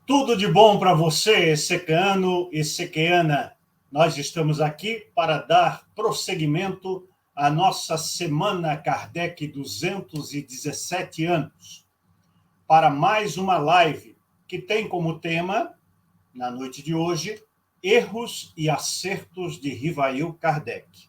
Tudo de bom para você, sequeano e sequeana. Nós estamos aqui para dar prosseguimento à nossa Semana Kardec 217 anos, para mais uma live que tem como tema, na noite de hoje, Erros e Acertos de Rivail Kardec.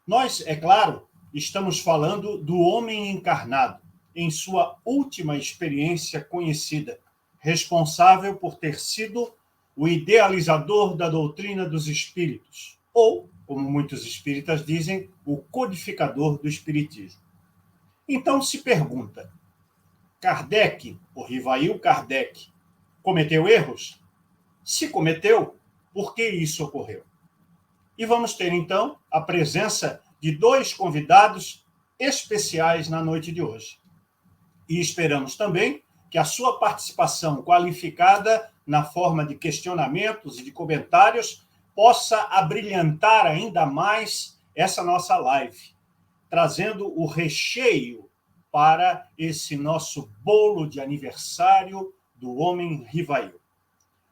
Nós, é claro, estamos falando do homem encarnado, em sua última experiência conhecida, responsável por ter sido o idealizador da doutrina dos espíritos, ou, como muitos espíritas dizem, o codificador do espiritismo. Então se pergunta, Kardec, o Rivail Kardec, cometeu erros? Se cometeu, por que isso ocorreu? E vamos ter, então, a presença de dois convidados especiais na noite de hoje. E esperamos também que a sua participação qualificada na forma de questionamentos e de comentários possa abrilhantar ainda mais essa nossa live, trazendo o recheio para esse nosso bolo de aniversário do Homem Rivail.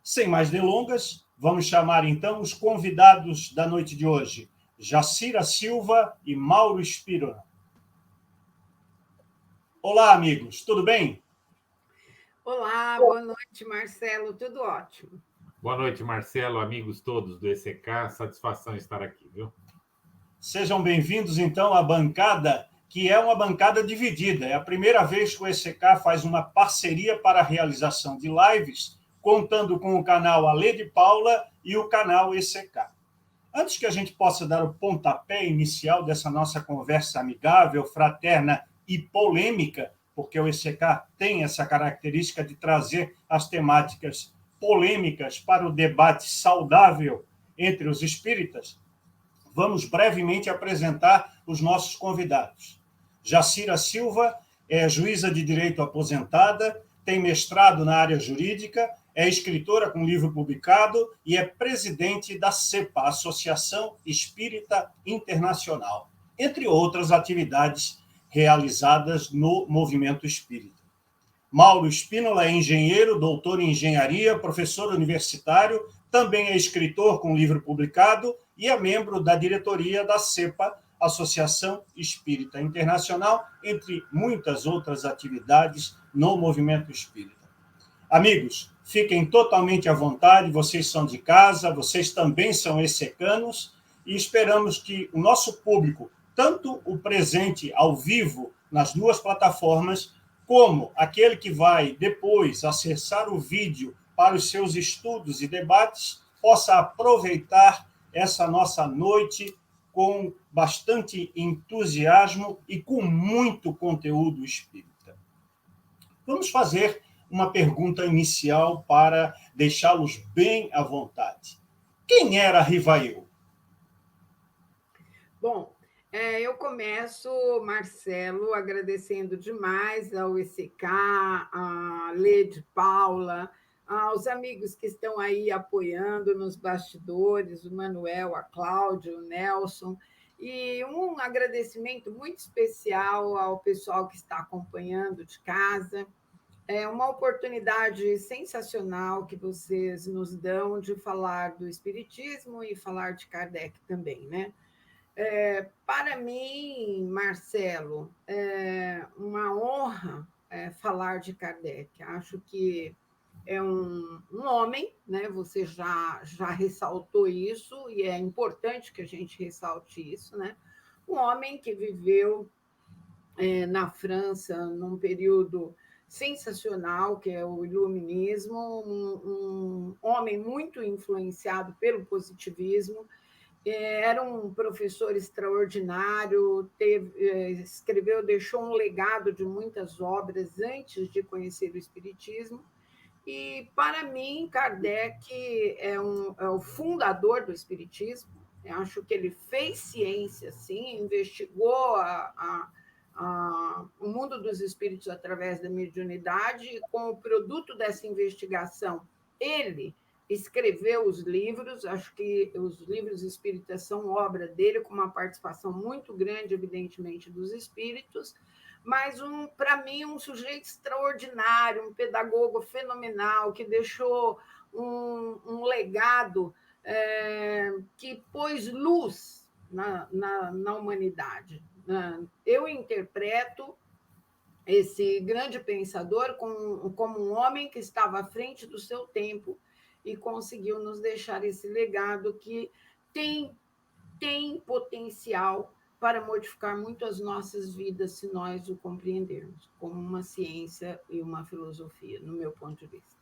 Sem mais delongas, vamos chamar então os convidados da noite de hoje, Jacira Silva e Mauro Spínola. Olá, amigos, tudo bem? Olá, boa noite, Marcelo, tudo ótimo. Boa noite, Marcelo, amigos todos do ECK, satisfação estar aqui, viu? Sejam bem-vindos, então, à bancada, que é uma bancada dividida. É a primeira vez que o ECK faz uma parceria para a realização de lives, contando com o canal Alê de Paula e o canal ECK. Antes que a gente possa dar o pontapé inicial dessa nossa conversa amigável, fraterna e polêmica, porque o ECK tem essa característica de trazer as temáticas polêmicas para o debate saudável entre os espíritas, vamos brevemente apresentar os nossos convidados. Jacira Silva é juíza de direito aposentada, tem mestrado na área jurídica, é escritora com livro publicado e é presidente da CEPA, Associação Espírita Internacional, entre outras atividades realizadas no movimento espírita. Mauro Spínola é engenheiro, doutor em engenharia, professor universitário, também é escritor com livro publicado e é membro da diretoria da CEPA, Associação Espírita Internacional, entre muitas outras atividades no movimento espírita. Amigos, fiquem totalmente à vontade, vocês são de casa, vocês também são essecanos, e esperamos que o nosso público, tanto o presente ao vivo nas duas plataformas, como aquele que vai depois acessar o vídeo para os seus estudos e debates, possa aproveitar essa nossa noite com bastante entusiasmo e com muito conteúdo espírita. Vamos fazer uma pergunta inicial para deixá-los bem à vontade. Quem era Rivail? Bom, eu começo, Marcelo, agradecendo demais ao ECK, a Lê de Paula, aos amigos que estão aí apoiando nos bastidores, o Manuel, a Cláudia, o Nelson, e um agradecimento muito especial ao pessoal que está acompanhando de casa. É uma oportunidade sensacional que vocês nos dão de falar do Espiritismo e falar de Kardec também, né? Para mim, Marcelo, é uma honra falar de Kardec. Acho que é um homem, né? Você já ressaltou isso, e é importante que a gente ressalte isso, né? Um homem que viveu na França num período sensacional, que é o Iluminismo, um homem muito influenciado pelo positivismo, era um professor extraordinário, escreveu, deixou um legado de muitas obras antes de conhecer o Espiritismo. E, para mim, Kardec é o fundador do Espiritismo. Eu acho que ele fez ciência, sim, investigou o mundo dos espíritos através da mediunidade, e com o produto dessa investigação, ele escreveu os livros. Acho que os livros espíritas são obra dele, com uma participação muito grande, evidentemente, dos espíritos, mas, para mim, um sujeito extraordinário, um pedagogo fenomenal, que deixou um legado que pôs luz na humanidade. Eu interpreto esse grande pensador como um homem que estava à frente do seu tempo e conseguiu nos deixar esse legado que tem potencial para modificar muito as nossas vidas se nós o compreendermos como uma ciência e uma filosofia, no meu ponto de vista.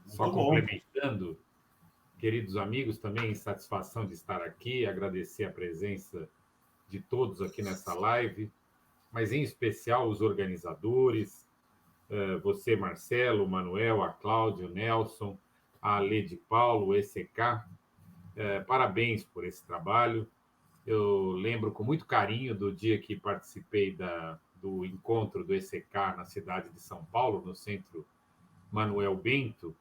Só complementando, queridos amigos, também satisfação de estar aqui, agradecer a presença de todos aqui nessa live, mas em especial os organizadores, você, Marcelo, o Manuel, a Cláudia, o Nelson, a Lede Paulo, o ECK, parabéns por esse trabalho. Eu lembro com muito carinho do dia que participei do encontro do ECK na cidade de São Paulo, no Centro Manuel Bento.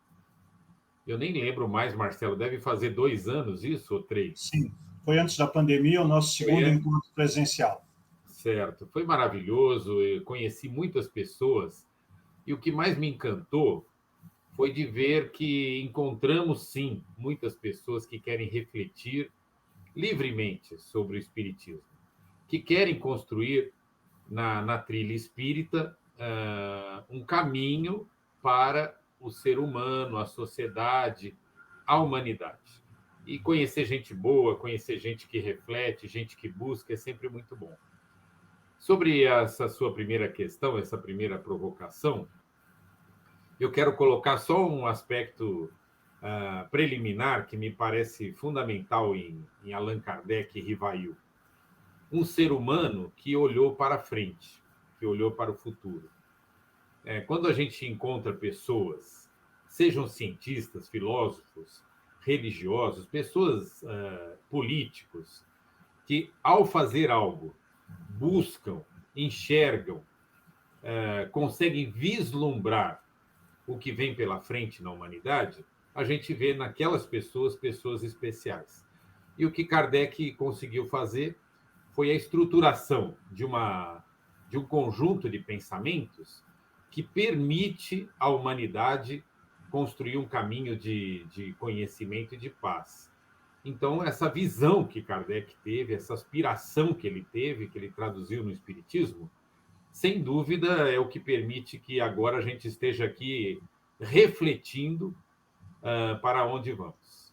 Eu nem lembro mais, Marcelo, deve fazer 2 anos isso ou 3? Sim, foi antes da pandemia, o nosso segundo encontro presencial. Certo, foi maravilhoso, eu conheci muitas pessoas e o que mais me encantou foi de ver que encontramos, sim, muitas pessoas que querem refletir livremente sobre o espiritismo, que querem construir na trilha espírita um caminho para o ser humano, a sociedade, a humanidade. E conhecer gente boa, conhecer gente que reflete, gente que busca, é sempre muito bom. Sobre essa sua primeira questão, essa primeira provocação, eu quero colocar só um aspecto preliminar que me parece fundamental em Allan Kardec e Rivail. Um ser humano que olhou para frente, que olhou para o futuro. Quando a gente encontra pessoas, sejam cientistas, filósofos, religiosos, pessoas políticos, que ao fazer algo buscam, enxergam, conseguem vislumbrar o que vem pela frente na humanidade, a gente vê naquelas pessoas especiais. E o que Kardec conseguiu fazer foi a estruturação de um conjunto de pensamentos que permite à humanidade construir um caminho de conhecimento e de paz. Então, essa visão que Kardec teve, essa aspiração que ele teve, que ele traduziu no Espiritismo, sem dúvida é o que permite que agora a gente esteja aqui refletindo para onde vamos.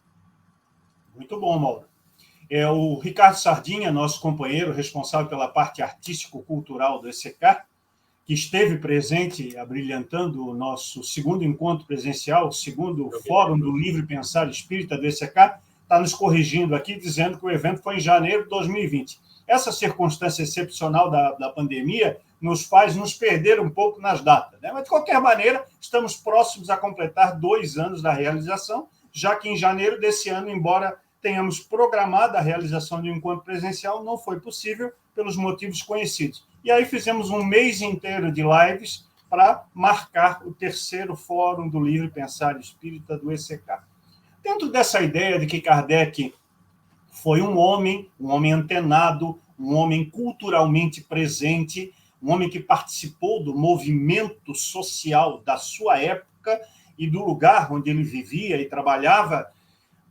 Muito bom, Mauro. O Ricardo Sardinha, nosso companheiro responsável pela parte artístico-cultural do ECK, que esteve presente, abrilhantando o nosso segundo encontro presencial, o segundo Fórum do Livre Pensar Espírita do ECK, está nos corrigindo aqui, dizendo que o evento foi em janeiro de 2020. Essa circunstância excepcional da pandemia nos faz nos perder um pouco nas datas, né? Mas, de qualquer maneira, estamos próximos a completar 2 anos da realização, já que em janeiro desse ano, embora tenhamos programado a realização de um encontro presencial, não foi possível pelos motivos conhecidos. E aí fizemos um mês inteiro de lives para marcar o 3º Fórum do Livre Pensar Espírita do ECK. Dentro dessa ideia de que Kardec foi um homem antenado, um homem culturalmente presente, um homem que participou do movimento social da sua época e do lugar onde ele vivia e trabalhava,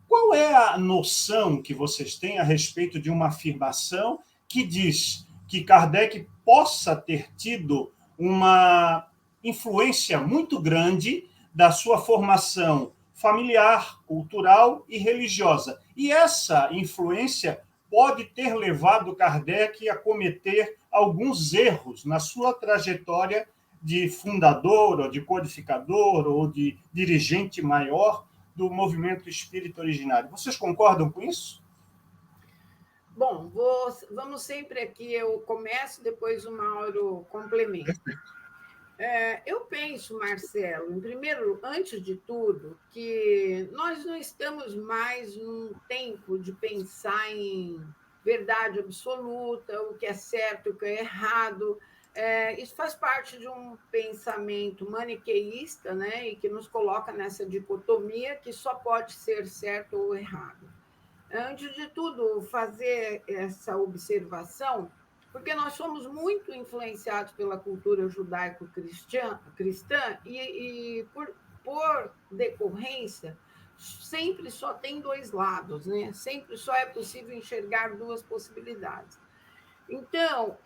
qual é a noção que vocês têm a respeito de uma afirmação que diz que Kardec possa ter tido uma influência muito grande da sua formação familiar, cultural e religiosa? E essa influência pode ter levado Kardec a cometer alguns erros na sua trajetória de fundador, ou de codificador, ou de dirigente maior do movimento espírita originário. Vocês concordam com isso? Bom, vamos sempre aqui, eu começo, depois o Mauro complementa. Eu penso, Marcelo, antes de tudo, que nós não estamos mais num tempo de pensar em verdade absoluta, o que é certo, o que é errado. Isso faz parte de um pensamento maniqueísta, né, e que nos coloca nessa dicotomia que só pode ser certo ou errado. Antes de tudo, fazer essa observação porque nós somos muito influenciados pela cultura judaico-cristã e por decorrência, sempre só tem dois lados, né? Sempre só é possível enxergar duas possibilidades. Então,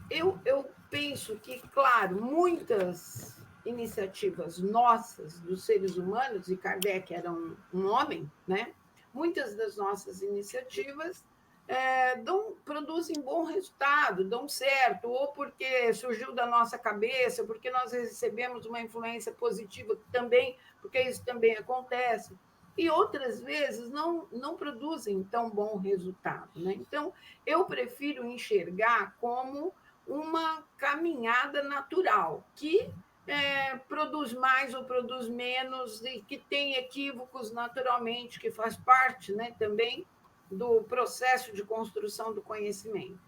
eu penso que, claro, muitas iniciativas nossas, dos seres humanos, e Kardec era um homem, né? Muitas das nossas iniciativas produzem bom resultado, dão certo, ou porque surgiu da nossa cabeça, porque nós recebemos uma influência positiva também, porque isso também acontece. E outras vezes não produzem tão bom resultado. Né? Então, eu prefiro enxergar como uma caminhada natural, que produz mais ou produz menos, e que tem equívocos naturalmente, que faz parte, né, também do processo de construção do conhecimento.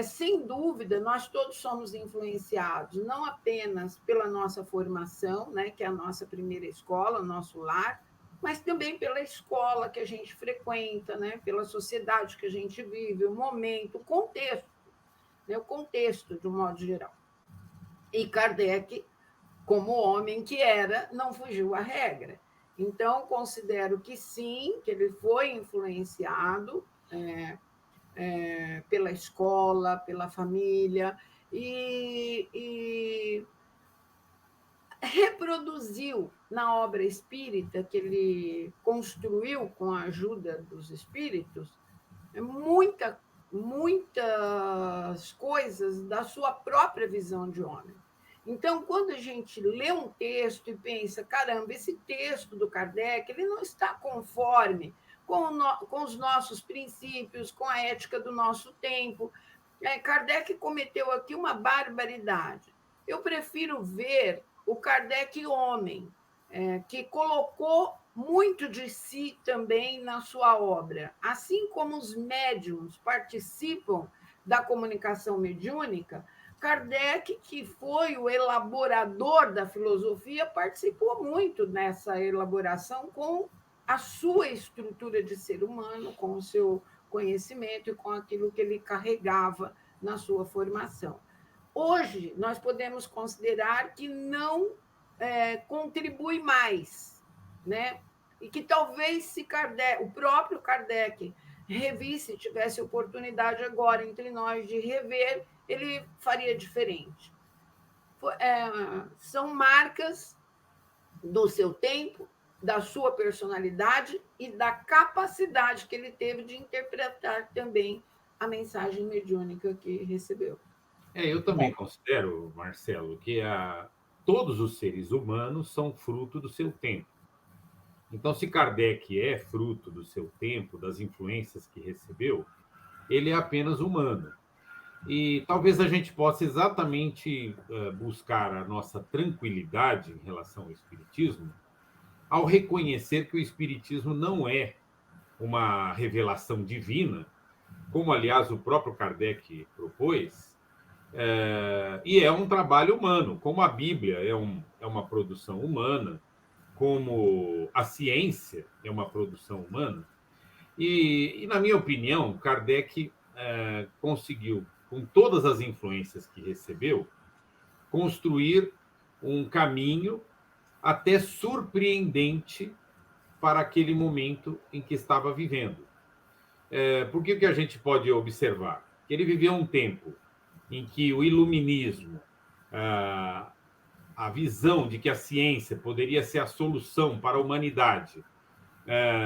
Sem dúvida, nós todos somos influenciados, não apenas pela nossa formação, né, que é a nossa primeira escola, nosso lar, mas também pela escola que a gente frequenta, né, pela sociedade que a gente vive, o momento, o contexto, né, o contexto, de um modo geral. E Kardec, como homem que era, não fugiu à regra. Então, considero que sim, que ele foi influenciado pela escola, pela família, e reproduziu na obra espírita que ele construiu com a ajuda dos espíritos muitas coisas da sua própria visão de homem. Então, quando a gente lê um texto e pensa, caramba, esse texto do Kardec, ele não está conforme com os nossos princípios, com a ética do nosso tempo. Kardec cometeu aqui uma barbaridade. Eu prefiro ver o Kardec homem, que colocou muito de si também na sua obra. Assim como os médiums participam da comunicação mediúnica, Kardec, que foi o elaborador da filosofia, participou muito nessa elaboração com a sua estrutura de ser humano, com o seu conhecimento e com aquilo que ele carregava na sua formação. Hoje, nós podemos considerar que não contribui mais, né? E que talvez se Kardec, o próprio Kardec revisse, tivesse oportunidade agora entre nós de rever, ele faria diferente. São marcas do seu tempo, da sua personalidade e da capacidade que ele teve de interpretar também a mensagem mediúnica que recebeu. Eu também considero, Marcelo, que todos os seres humanos são fruto do seu tempo. Então, se Kardec é fruto do seu tempo, das influências que recebeu, ele é apenas humano. E talvez a gente possa exatamente buscar a nossa tranquilidade em relação ao Espiritismo ao reconhecer que o Espiritismo não é uma revelação divina, como, aliás, o próprio Kardec propôs, e é um trabalho humano, como a Bíblia é uma produção humana, como a ciência é uma produção humana. E na minha opinião, Kardec conseguiu, com todas as influências que recebeu, construir um caminho até surpreendente para aquele momento em que estava vivendo. Porque o que a gente pode observar? Que ele viveu um tempo em que o iluminismo, a visão de que a ciência poderia ser a solução para a humanidade,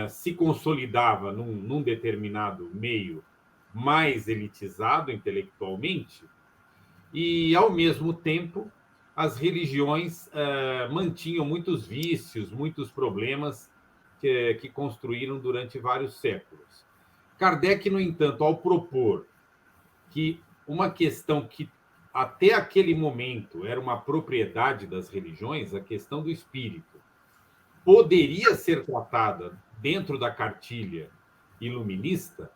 se consolidava num determinado meio mais elitizado intelectualmente, e, ao mesmo tempo, as religiões mantinham muitos vícios, muitos problemas que construíram durante vários séculos. Kardec, no entanto, ao propor que uma questão que até aquele momento era uma propriedade das religiões, a questão do espírito, poderia ser tratada dentro da cartilha iluminista,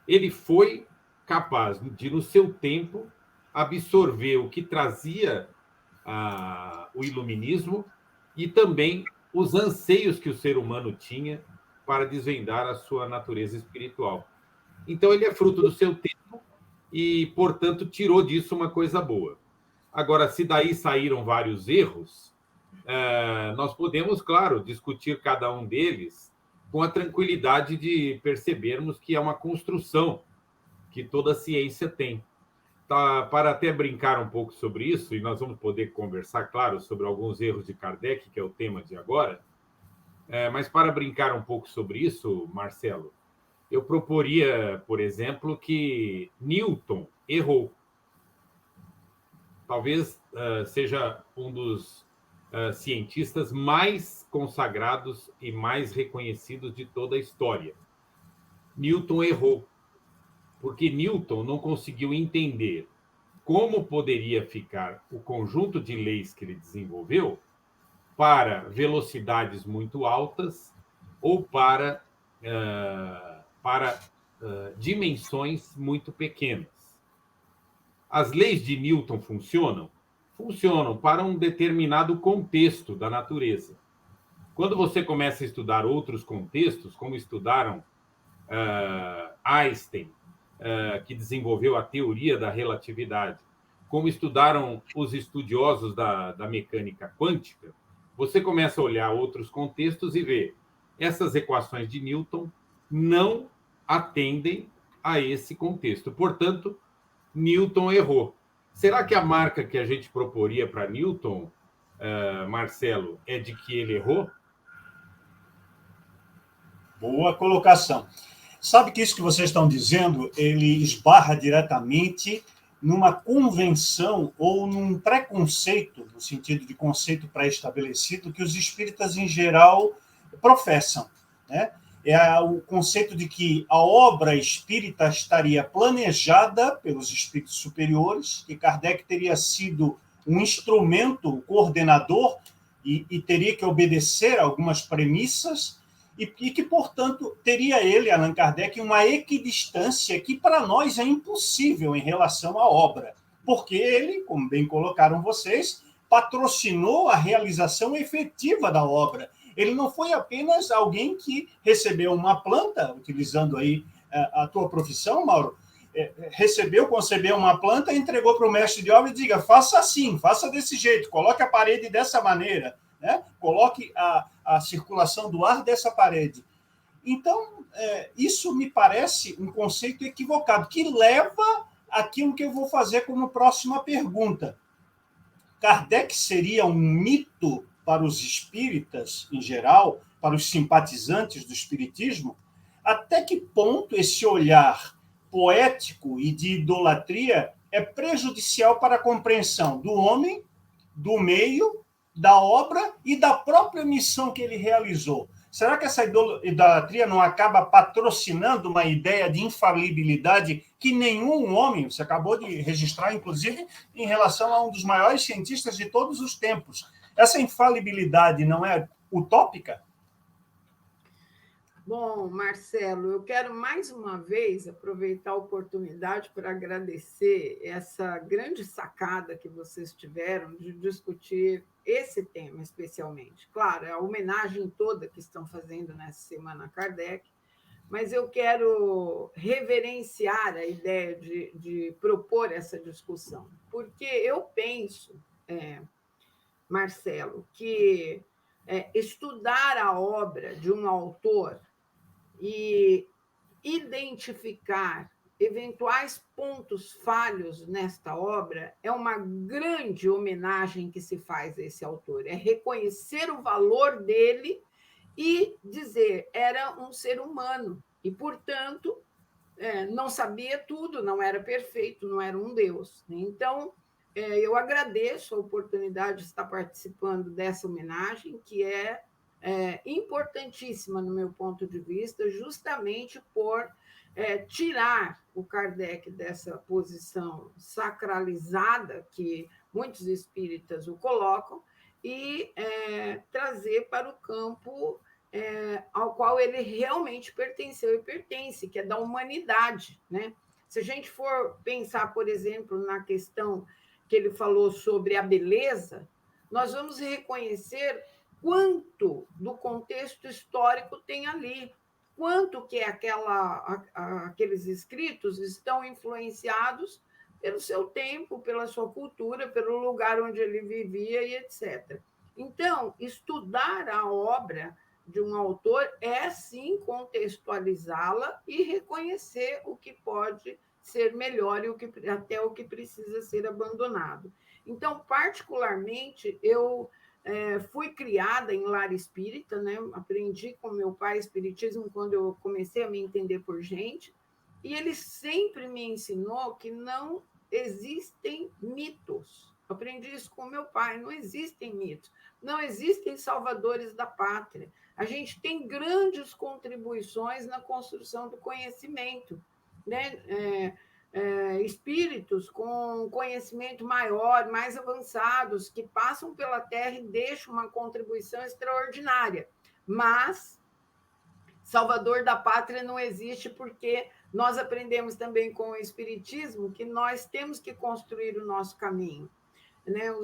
ele foi capaz de, no seu tempo, absorver o que trazia o iluminismo e também os anseios que o ser humano tinha para desvendar a sua natureza espiritual. Então, ele é fruto do seu tempo, e, portanto, tirou disso uma coisa boa. Agora, se daí saíram vários erros, nós podemos, claro, discutir cada um deles com a tranquilidade de percebermos que é uma construção que toda ciência tem. Tá, para até brincar um pouco sobre isso, e nós vamos poder conversar, claro, sobre alguns erros de Kardec, que é o tema de agora, mas para brincar um pouco sobre isso, Marcelo, eu proporia, por exemplo, que Newton errou. Talvez seja um dos cientistas mais consagrados e mais reconhecidos de toda a história. Newton errou, porque Newton não conseguiu entender como poderia ficar o conjunto de leis que ele desenvolveu para velocidades muito altas ou para dimensões muito pequenas. As leis de Newton funcionam? Funcionam para um determinado contexto da natureza. Quando você começa a estudar outros contextos, como estudaram Einstein, que desenvolveu a teoria da relatividade, como estudaram os estudiosos da mecânica quântica, você começa a olhar outros contextos e ver essas equações de Newton não atendem a esse contexto. Portanto, Newton errou. Será que a marca que a gente proporia para Newton, Marcelo, é de que ele errou? Boa colocação. Sabe que isso que vocês estão dizendo, ele esbarra diretamente numa convenção ou num preconceito, no sentido de conceito pré-estabelecido, que os espíritas, em geral, professam, né? É o conceito de que a obra espírita estaria planejada pelos espíritos superiores, que Kardec teria sido um instrumento coordenador e teria que obedecer a algumas premissas, e que, portanto, teria ele, Allan Kardec, uma equidistância que para nós é impossível em relação à obra, porque ele, como bem colocaram vocês, patrocinou a realização efetiva da obra. Ele não foi apenas alguém que recebeu uma planta, utilizando aí a tua profissão, Mauro, recebeu, concebeu uma planta, entregou para o mestre de obra e diga, faça assim, faça desse jeito, coloque a parede dessa maneira, né? Coloque a circulação do ar dessa parede. Então, isso me parece um conceito equivocado, que leva àquilo que eu vou fazer como próxima pergunta. Kardec seria um mito para os espíritas, em geral, para os simpatizantes do espiritismo? Até que ponto esse olhar poético e de idolatria é prejudicial para a compreensão do homem, do meio, da obra e da própria missão que ele realizou? Será que essa idolatria não acaba patrocinando uma ideia de infalibilidade que nenhum homem, você acabou de registrar, inclusive, em relação a um dos maiores cientistas de todos os tempos? Essa infalibilidade não é utópica? Bom, Marcelo, eu quero mais uma vez aproveitar a oportunidade para agradecer essa grande sacada que vocês tiveram de discutir esse tema especialmente. Claro, é a homenagem toda que estão fazendo nessa semana a Kardec, mas eu quero reverenciar a ideia de propor essa discussão, porque eu penso, Marcelo, que estudar a obra de um autor e identificar eventuais pontos falhos nesta obra é uma grande homenagem que se faz a esse autor, é reconhecer o valor dele e dizer, era um ser humano e, portanto, não sabia tudo, não era perfeito, não era um Deus. Então, eu agradeço a oportunidade de estar participando dessa homenagem, que é importantíssima, no meu ponto de vista, justamente por tirar o Kardec dessa posição sacralizada que muitos espíritas o colocam e trazer para o campo ao qual ele realmente pertenceu e pertence, que é da humanidade, né? Se a gente for pensar, por exemplo, na questão que ele falou sobre a beleza, nós vamos reconhecer quanto do contexto histórico tem ali, quanto que aqueles escritos estão influenciados pelo seu tempo, pela sua cultura, pelo lugar onde ele vivia e etc. Então, estudar a obra de um autor é, sim, contextualizá-la e reconhecer o que pode ser melhor e até o que precisa ser abandonado. Então, particularmente, eu fui criada em lar espírita, né? Aprendi com meu pai espiritismo quando eu comecei a me entender por gente, e ele sempre me ensinou que não existem mitos. Aprendi isso com meu pai, não existem mitos, não existem salvadores da pátria. A gente tem grandes contribuições na construção do conhecimento, né? Espíritos com conhecimento maior, mais avançados, que passam pela Terra e deixam uma contribuição extraordinária. Mas Salvador da Pátria não existe, porque nós aprendemos também com o Espiritismo que nós temos que construir o nosso caminho. Né?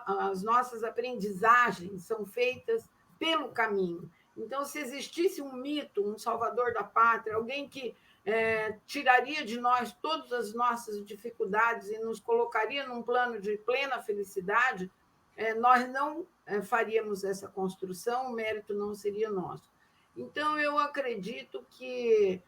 As nossas aprendizagens são feitas pelo caminho. Então, se existisse um mito, um salvador da pátria, alguém que tiraria de nós todas as nossas dificuldades e nos colocaria num plano de plena felicidade, nós não faríamos essa construção, o mérito não seria nosso. Então, eu acredito que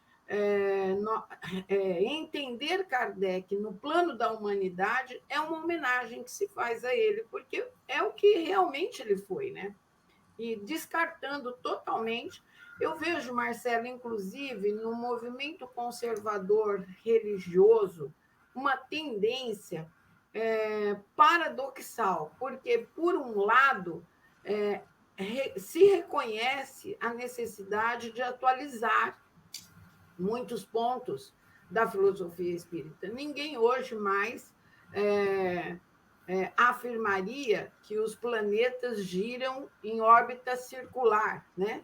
entender Kardec no plano da humanidade é uma homenagem que se faz a ele, porque é o que realmente ele foi, né? E descartando totalmente, eu vejo, Marcelo, inclusive, no movimento conservador religioso, uma tendência paradoxal, porque, por um lado, se reconhece a necessidade de atualizar muitos pontos da filosofia espírita. Ninguém hoje mais afirmaria que os planetas giram em órbita circular, né?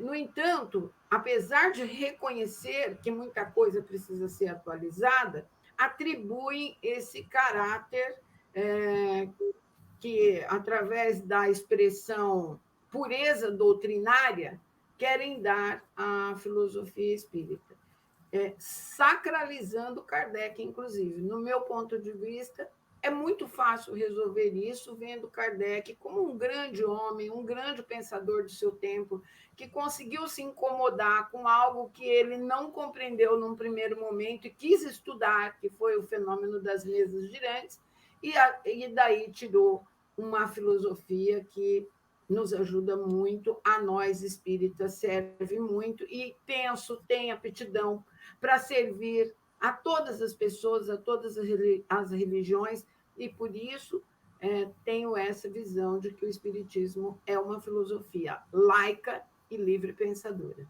No entanto, apesar de reconhecer que muita coisa precisa ser atualizada, atribuem esse caráter que, através da expressão pureza doutrinária, querem dar à filosofia espírita, sacralizando Kardec, inclusive. No meu ponto de vista, é muito fácil resolver isso vendo Kardec como um grande homem, um grande pensador do seu tempo, que conseguiu se incomodar com algo que ele não compreendeu num primeiro momento e quis estudar, que foi o fenômeno das mesas girantes, e daí tirou uma filosofia que nos ajuda muito, a nós espíritas serve muito, e penso, tem aptidão para servir a todas as pessoas, a todas as religiões, e por isso tenho essa visão de que o espiritismo é uma filosofia laica e livre pensadora.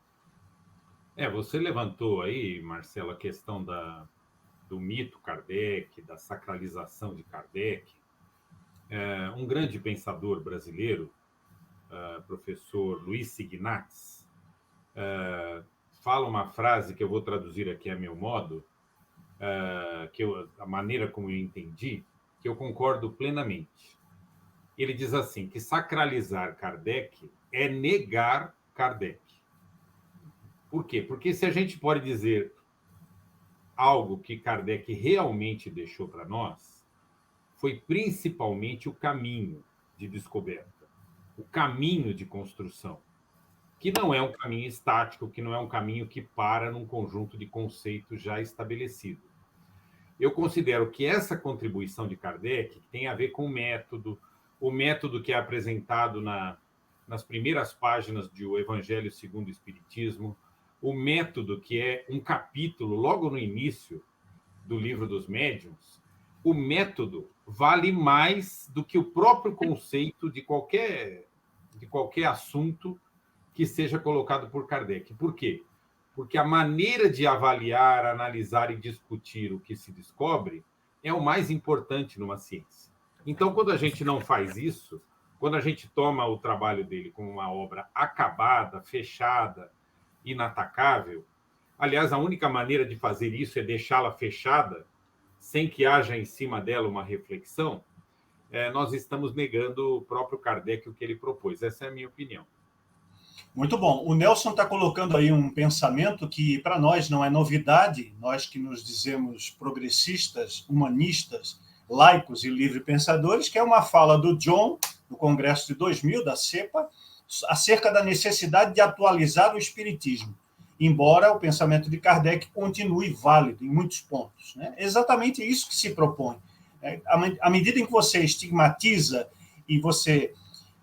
Você levantou aí, Marcelo, a questão do mito Kardec, da sacralização de Kardec. Um grande pensador brasileiro, professor Luiz Signatz, fala uma frase que eu vou traduzir aqui a meu modo, a maneira como eu entendi, que eu concordo plenamente. Ele diz assim, que sacralizar Kardec é negar Kardec. Por quê? Porque se a gente pode dizer algo que Kardec realmente deixou para nós, foi principalmente o caminho de descoberta, o caminho de construção, que não é um caminho estático, que não é um caminho que para num conjunto de conceitos já estabelecido. Eu considero que essa contribuição de Kardec tem a ver com o método que é apresentado nas primeiras páginas de O Evangelho segundo o Espiritismo, o método que é um capítulo logo no início do Livro dos Médiuns. O método vale mais do que o próprio conceito de qualquer assunto que seja colocado por Kardec. Por quê? Porque a maneira de avaliar, analisar e discutir o que se descobre é o mais importante numa ciência. Então, quando a gente não faz isso, quando a gente toma o trabalho dele como uma obra acabada, fechada, inatacável, aliás, a única maneira de fazer isso é deixá-la fechada, sem que haja em cima dela uma reflexão, nós estamos negando o próprio Kardec o que ele propôs. Essa é a minha opinião. Muito bom. O Nelson está colocando aí um pensamento que, para nós, não é novidade, nós que nos dizemos progressistas, humanistas, laicos e livre-pensadores, que é uma fala do John, no Congresso de 2000, da CEPA, acerca da necessidade de atualizar o Espiritismo, embora o pensamento de Kardec continue válido em muitos pontos. Né? É exatamente isso que se propõe. À medida em que você estigmatiza e você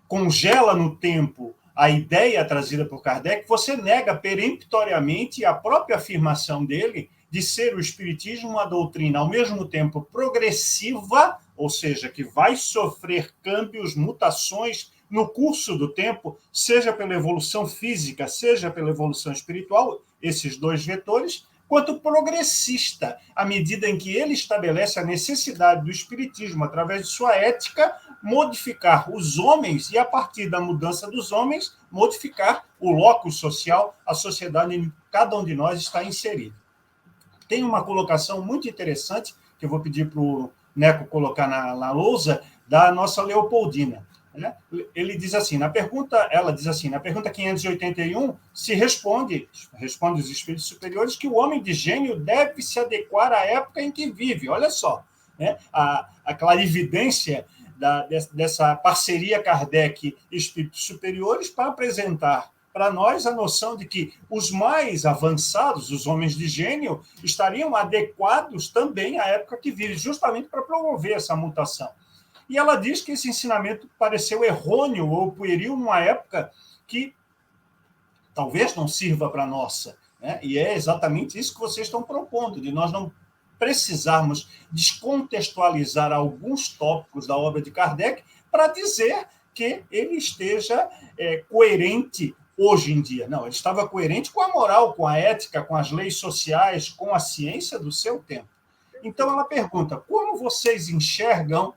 congela no tempo a ideia trazida por Kardec, você nega peremptoriamente a própria afirmação dele de ser o Espiritismo uma doutrina, ao mesmo tempo, progressiva, ou seja, que vai sofrer câmbios, mutações no curso do tempo, seja pela evolução física, seja pela evolução espiritual, esses dois vetores, quanto progressista, à medida em que ele estabelece a necessidade do Espiritismo, através de sua ética, modificar os homens e, a partir da mudança dos homens, modificar o locus social, a sociedade em que cada um de nós está inserido. Tem uma colocação muito interessante, que eu vou pedir para o Neco colocar na lousa, da nossa Leopoldina. Né? Ele diz assim, ela diz assim, na pergunta 581, se responde os espíritos superiores, que o homem de gênio deve se adequar à época em que vive. Olha só, né? A clarividência dessa parceria Kardec e espíritos superiores para apresentar para nós a noção de que os mais avançados, os homens de gênio, estariam adequados também à época que vive, justamente para promover essa mutação. E ela diz que esse ensinamento pareceu errôneo ou pueril numa época que talvez não sirva para a nossa. Né? E é exatamente isso que vocês estão propondo, de nós não precisarmos descontextualizar alguns tópicos da obra de Kardec para dizer que ele esteja coerente hoje em dia. Não, ele estava coerente com a moral, com a ética, com as leis sociais, com a ciência do seu tempo. Então, ela pergunta, como vocês enxergam,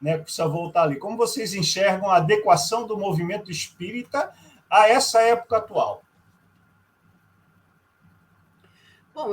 né, precisa voltar ali, como vocês enxergam a adequação do movimento espírita a essa época atual? Bom,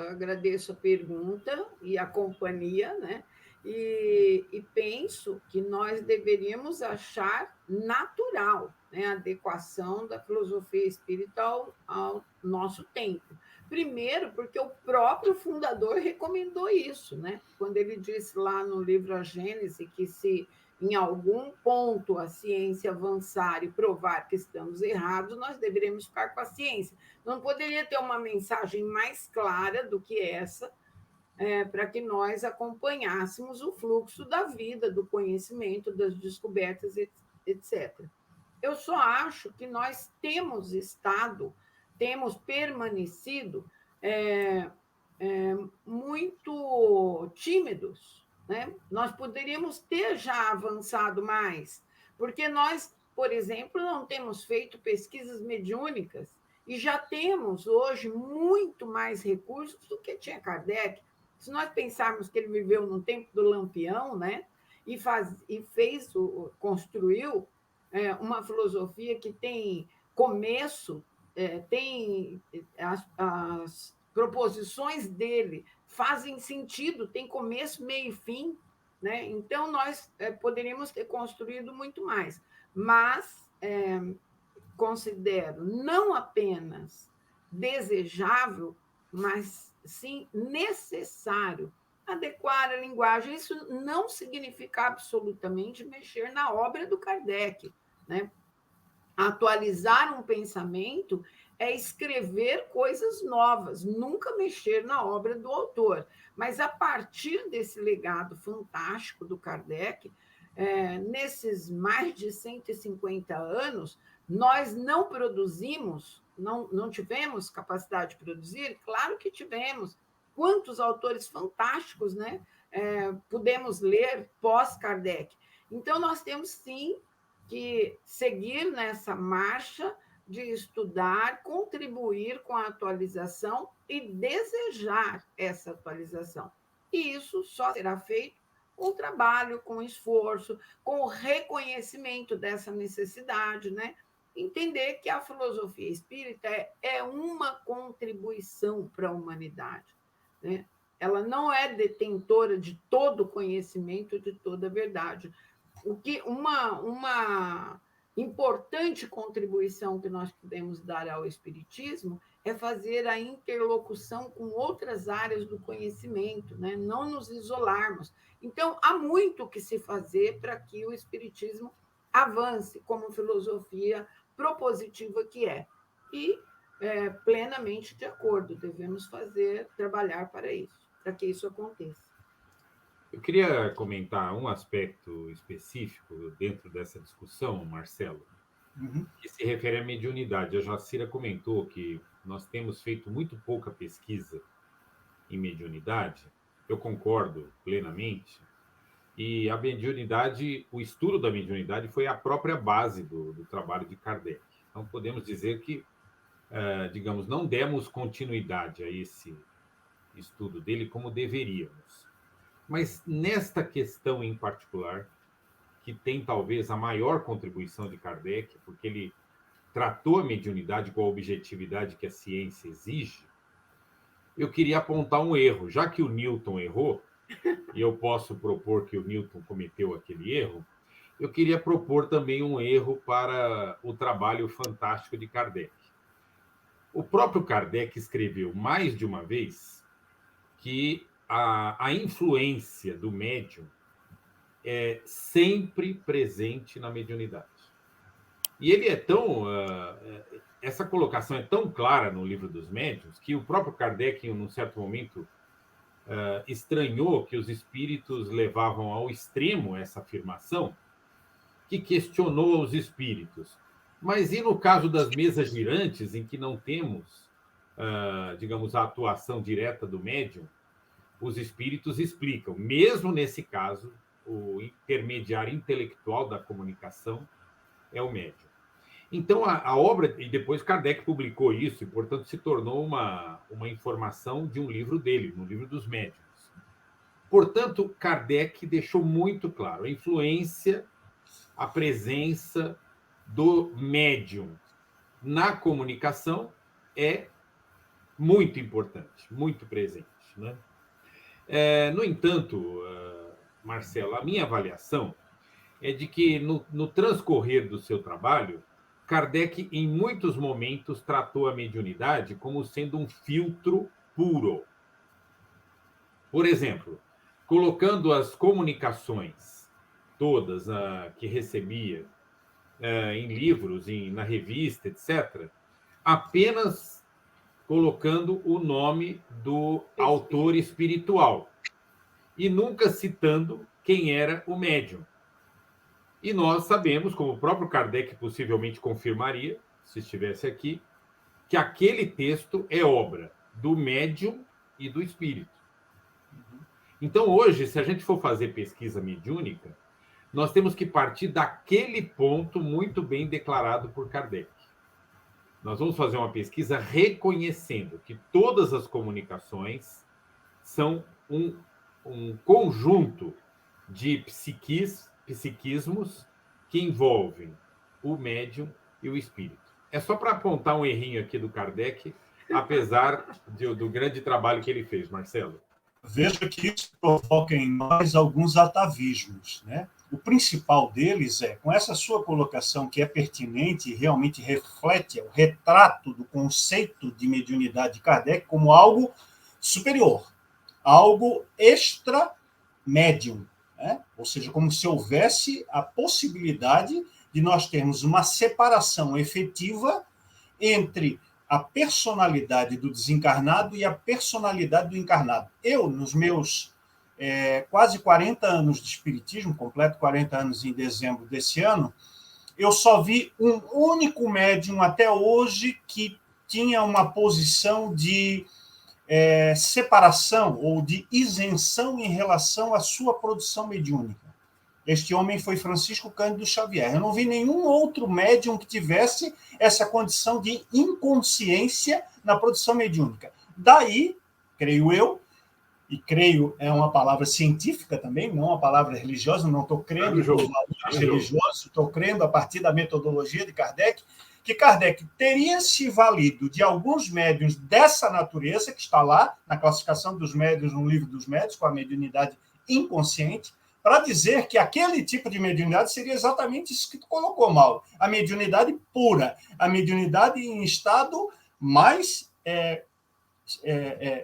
agradeço a pergunta e a companhia, né? E penso que nós deveríamos achar natural, né, a adequação da filosofia espiritual ao nosso tempo. Primeiro, porque o próprio fundador recomendou isso, né? Quando ele disse lá no livro A Gênese que se em algum ponto a ciência avançar e provar que estamos errados, nós deveríamos ficar com a ciência. Não poderia ter uma mensagem mais clara do que essa, para que nós acompanhássemos o fluxo da vida, do conhecimento, das descobertas, etc. Eu só acho que nós temos permanecido muito tímidos, né? Nós poderíamos ter já avançado mais, porque nós, por exemplo, não temos feito pesquisas mediúnicas e já temos hoje muito mais recursos do que tinha Kardec. Se nós pensarmos que ele viveu no tempo do Lampião, né? Construiu uma filosofia que tem começo, tem as proposições dele fazem sentido, tem começo, meio e fim, né? Então nós poderíamos ter construído muito mais, mas considero não apenas desejável, mas sim necessário adequar a linguagem. Isso não significa absolutamente mexer na obra do Kardec, né? Atualizar um pensamento é escrever coisas novas, nunca mexer na obra do autor. Mas a partir desse legado fantástico do Kardec, nesses mais de 150 anos, nós não produzimos, não tivemos capacidade de produzir? Claro que tivemos. Quantos autores fantásticos, né? Pudemos ler pós-Kardec. Então, nós temos, sim, que seguir nessa marcha de estudar, contribuir com a atualização e desejar essa atualização. E isso só será feito com trabalho, com esforço, com o reconhecimento dessa necessidade, né? Entender que a filosofia espírita é uma contribuição para a humanidade, né? Ela não é detentora de todo o conhecimento, de toda a verdade. O que uma importante contribuição que nós podemos dar ao espiritismo é fazer a interlocução com outras áreas do conhecimento, né? Não nos isolarmos. Então, há muito que se fazer para que o espiritismo avance como filosofia propositiva que é. E plenamente de acordo, devemos trabalhar para isso, para que isso aconteça. Eu queria comentar um aspecto específico dentro dessa discussão, Marcelo, que se refere à mediunidade. A Jacira comentou que nós temos feito muito pouca pesquisa em mediunidade. Eu concordo plenamente. E a mediunidade, o estudo da mediunidade foi a própria base do trabalho de Kardec. Então, podemos dizer que, digamos, não demos continuidade a esse estudo dele como deveríamos. Mas nesta questão em particular, que tem talvez a maior contribuição de Kardec, porque ele tratou a mediunidade com a objetividade que a ciência exige, eu queria apontar um erro. Já que o Newton errou, e eu posso propor que o Newton cometeu aquele erro, eu queria propor também um erro para o trabalho fantástico de Kardec. O próprio Kardec escreveu mais de uma vez que a influência do médium é sempre presente na mediunidade. E ele é tão... essa colocação é tão clara no Livro dos Médiuns que o próprio Kardec, em um certo momento, estranhou que os espíritos levavam ao extremo essa afirmação, que questionou os espíritos. Mas e no caso das mesas girantes, em que não temos, digamos, a atuação direta do médium, os espíritos explicam. Mesmo nesse caso, o intermediário intelectual da comunicação é o médium. Então, a obra... E depois Kardec publicou isso, e, portanto, se tornou uma informação de um livro dele, no Livro dos Médiuns. Portanto, Kardec deixou muito claro a influência, a presença do médium na comunicação é muito importante, muito presente, né? No entanto, Marcelo, a minha avaliação é de que, no transcorrer do seu trabalho, Kardec, em muitos momentos, tratou a mediunidade como sendo um filtro puro. Por exemplo, colocando as comunicações todas que recebia em livros, na revista, etc., apenas colocando o nome do autor espiritual e nunca citando quem era o médium. E nós sabemos, como o próprio Kardec possivelmente confirmaria, se estivesse aqui, que aquele texto é obra do médium e do espírito. Então, hoje, se a gente for fazer pesquisa mediúnica, nós temos que partir daquele ponto muito bem declarado por Kardec. Nós vamos fazer uma pesquisa reconhecendo que todas as comunicações são um conjunto de psiquismos que envolvem o médium e o espírito. É só para apontar um errinho aqui do Kardec, apesar do grande trabalho que ele fez, Marcelo. Veja que isso provoca em nós alguns atavismos, né? O principal deles com essa sua colocação, que é pertinente e realmente reflete o retrato do conceito de mediunidade de Kardec como algo superior, algo extra-médium, né? Ou seja, como se houvesse a possibilidade de nós termos uma separação efetiva entre a personalidade do desencarnado e a personalidade do encarnado. Eu, nos meus quase 40 anos de espiritismo, completo 40 anos em dezembro desse ano, eu só vi um único médium até hoje que tinha uma posição de separação ou de isenção em relação à sua produção mediúnica. Este homem foi Francisco Cândido Xavier. Eu não vi nenhum outro médium que tivesse essa condição de inconsciência na produção mediúnica. Daí, creio eu, e creio é uma palavra científica também, não uma palavra religiosa, não estou crendo nos valores religiosos, estou crendo a partir da metodologia de Kardec, que Kardec teria se valido de alguns médiuns dessa natureza, que está lá na classificação dos médiuns no Livro dos Médiuns, com a mediunidade inconsciente, para dizer que aquele tipo de mediunidade seria exatamente isso que tu colocou, Mauro. A mediunidade pura, a mediunidade em estado mais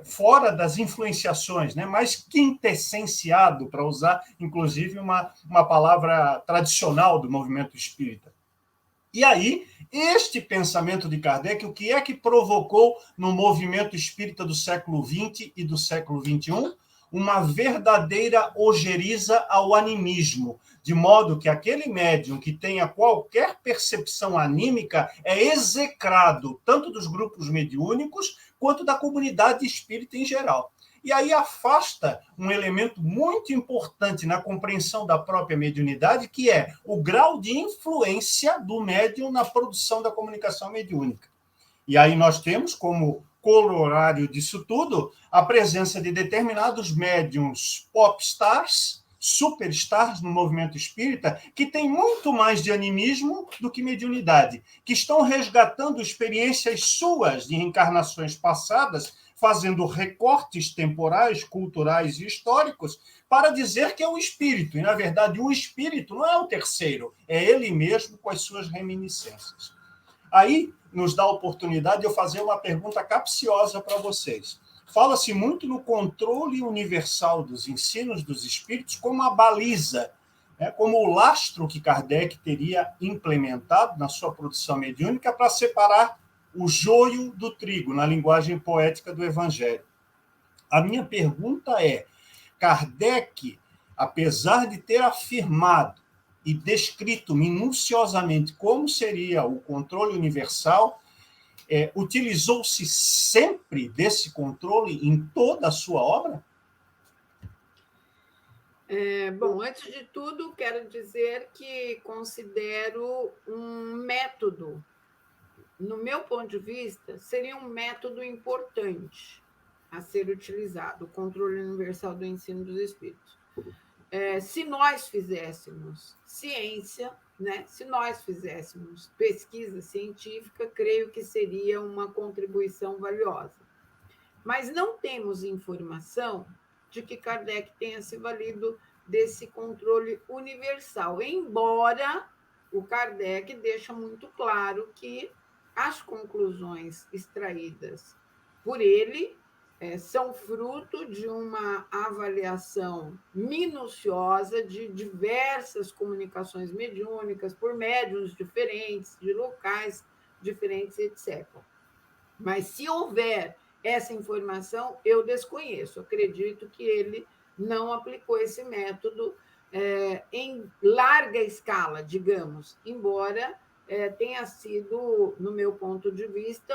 fora das influenciações, né? Mais quintessenciado, para usar, inclusive, uma palavra tradicional do movimento espírita. E aí, este pensamento de Kardec, o que é que provocou no movimento espírita do século XX e do século XXI? Uma verdadeira ojeriza ao animismo, de modo que aquele médium que tenha qualquer percepção anímica é execrado, tanto dos grupos mediúnicos quanto da comunidade espírita em geral. E aí afasta um elemento muito importante na compreensão da própria mediunidade, que é o grau de influência do médium na produção da comunicação mediúnica. E aí nós temos, como corolário disso tudo, a presença de determinados médiums popstars, superstars no movimento espírita, que têm muito mais de animismo do que mediunidade, que estão resgatando experiências suas de encarnações passadas, fazendo recortes temporais, culturais e históricos para dizer que é o espírito. E, na verdade, o espírito não é o terceiro, é ele mesmo com as suas reminiscências. Aí nos dá a oportunidade de eu fazer uma pergunta capciosa para vocês. Fala-se muito no controle universal dos ensinos dos espíritos como a baliza, como o lastro que Kardec teria implementado na sua produção mediúnica para separar o joio do trigo, na linguagem poética do Evangelho. A minha pergunta é, Kardec, apesar de ter afirmado e descrito minuciosamente como seria o controle universal, utilizou-se sempre desse controle em toda a sua obra? Bom, antes de tudo, quero dizer que considero um método, no meu ponto de vista, seria um método importante a ser utilizado, o controle universal do ensino dos espíritos. Se nós fizéssemos ciência, né? Se nós fizéssemos pesquisa científica, creio que seria uma contribuição valiosa. Mas não temos informação de que Kardec tenha se valido desse controle universal, embora o Kardec deixa muito claro que as conclusões extraídas por ele são fruto de uma avaliação minuciosa de diversas comunicações mediúnicas por médiuns diferentes, de locais diferentes, etc. Mas se houver essa informação, eu desconheço. Acredito que ele não aplicou esse método em larga escala, digamos, embora tenha sido, no meu ponto de vista,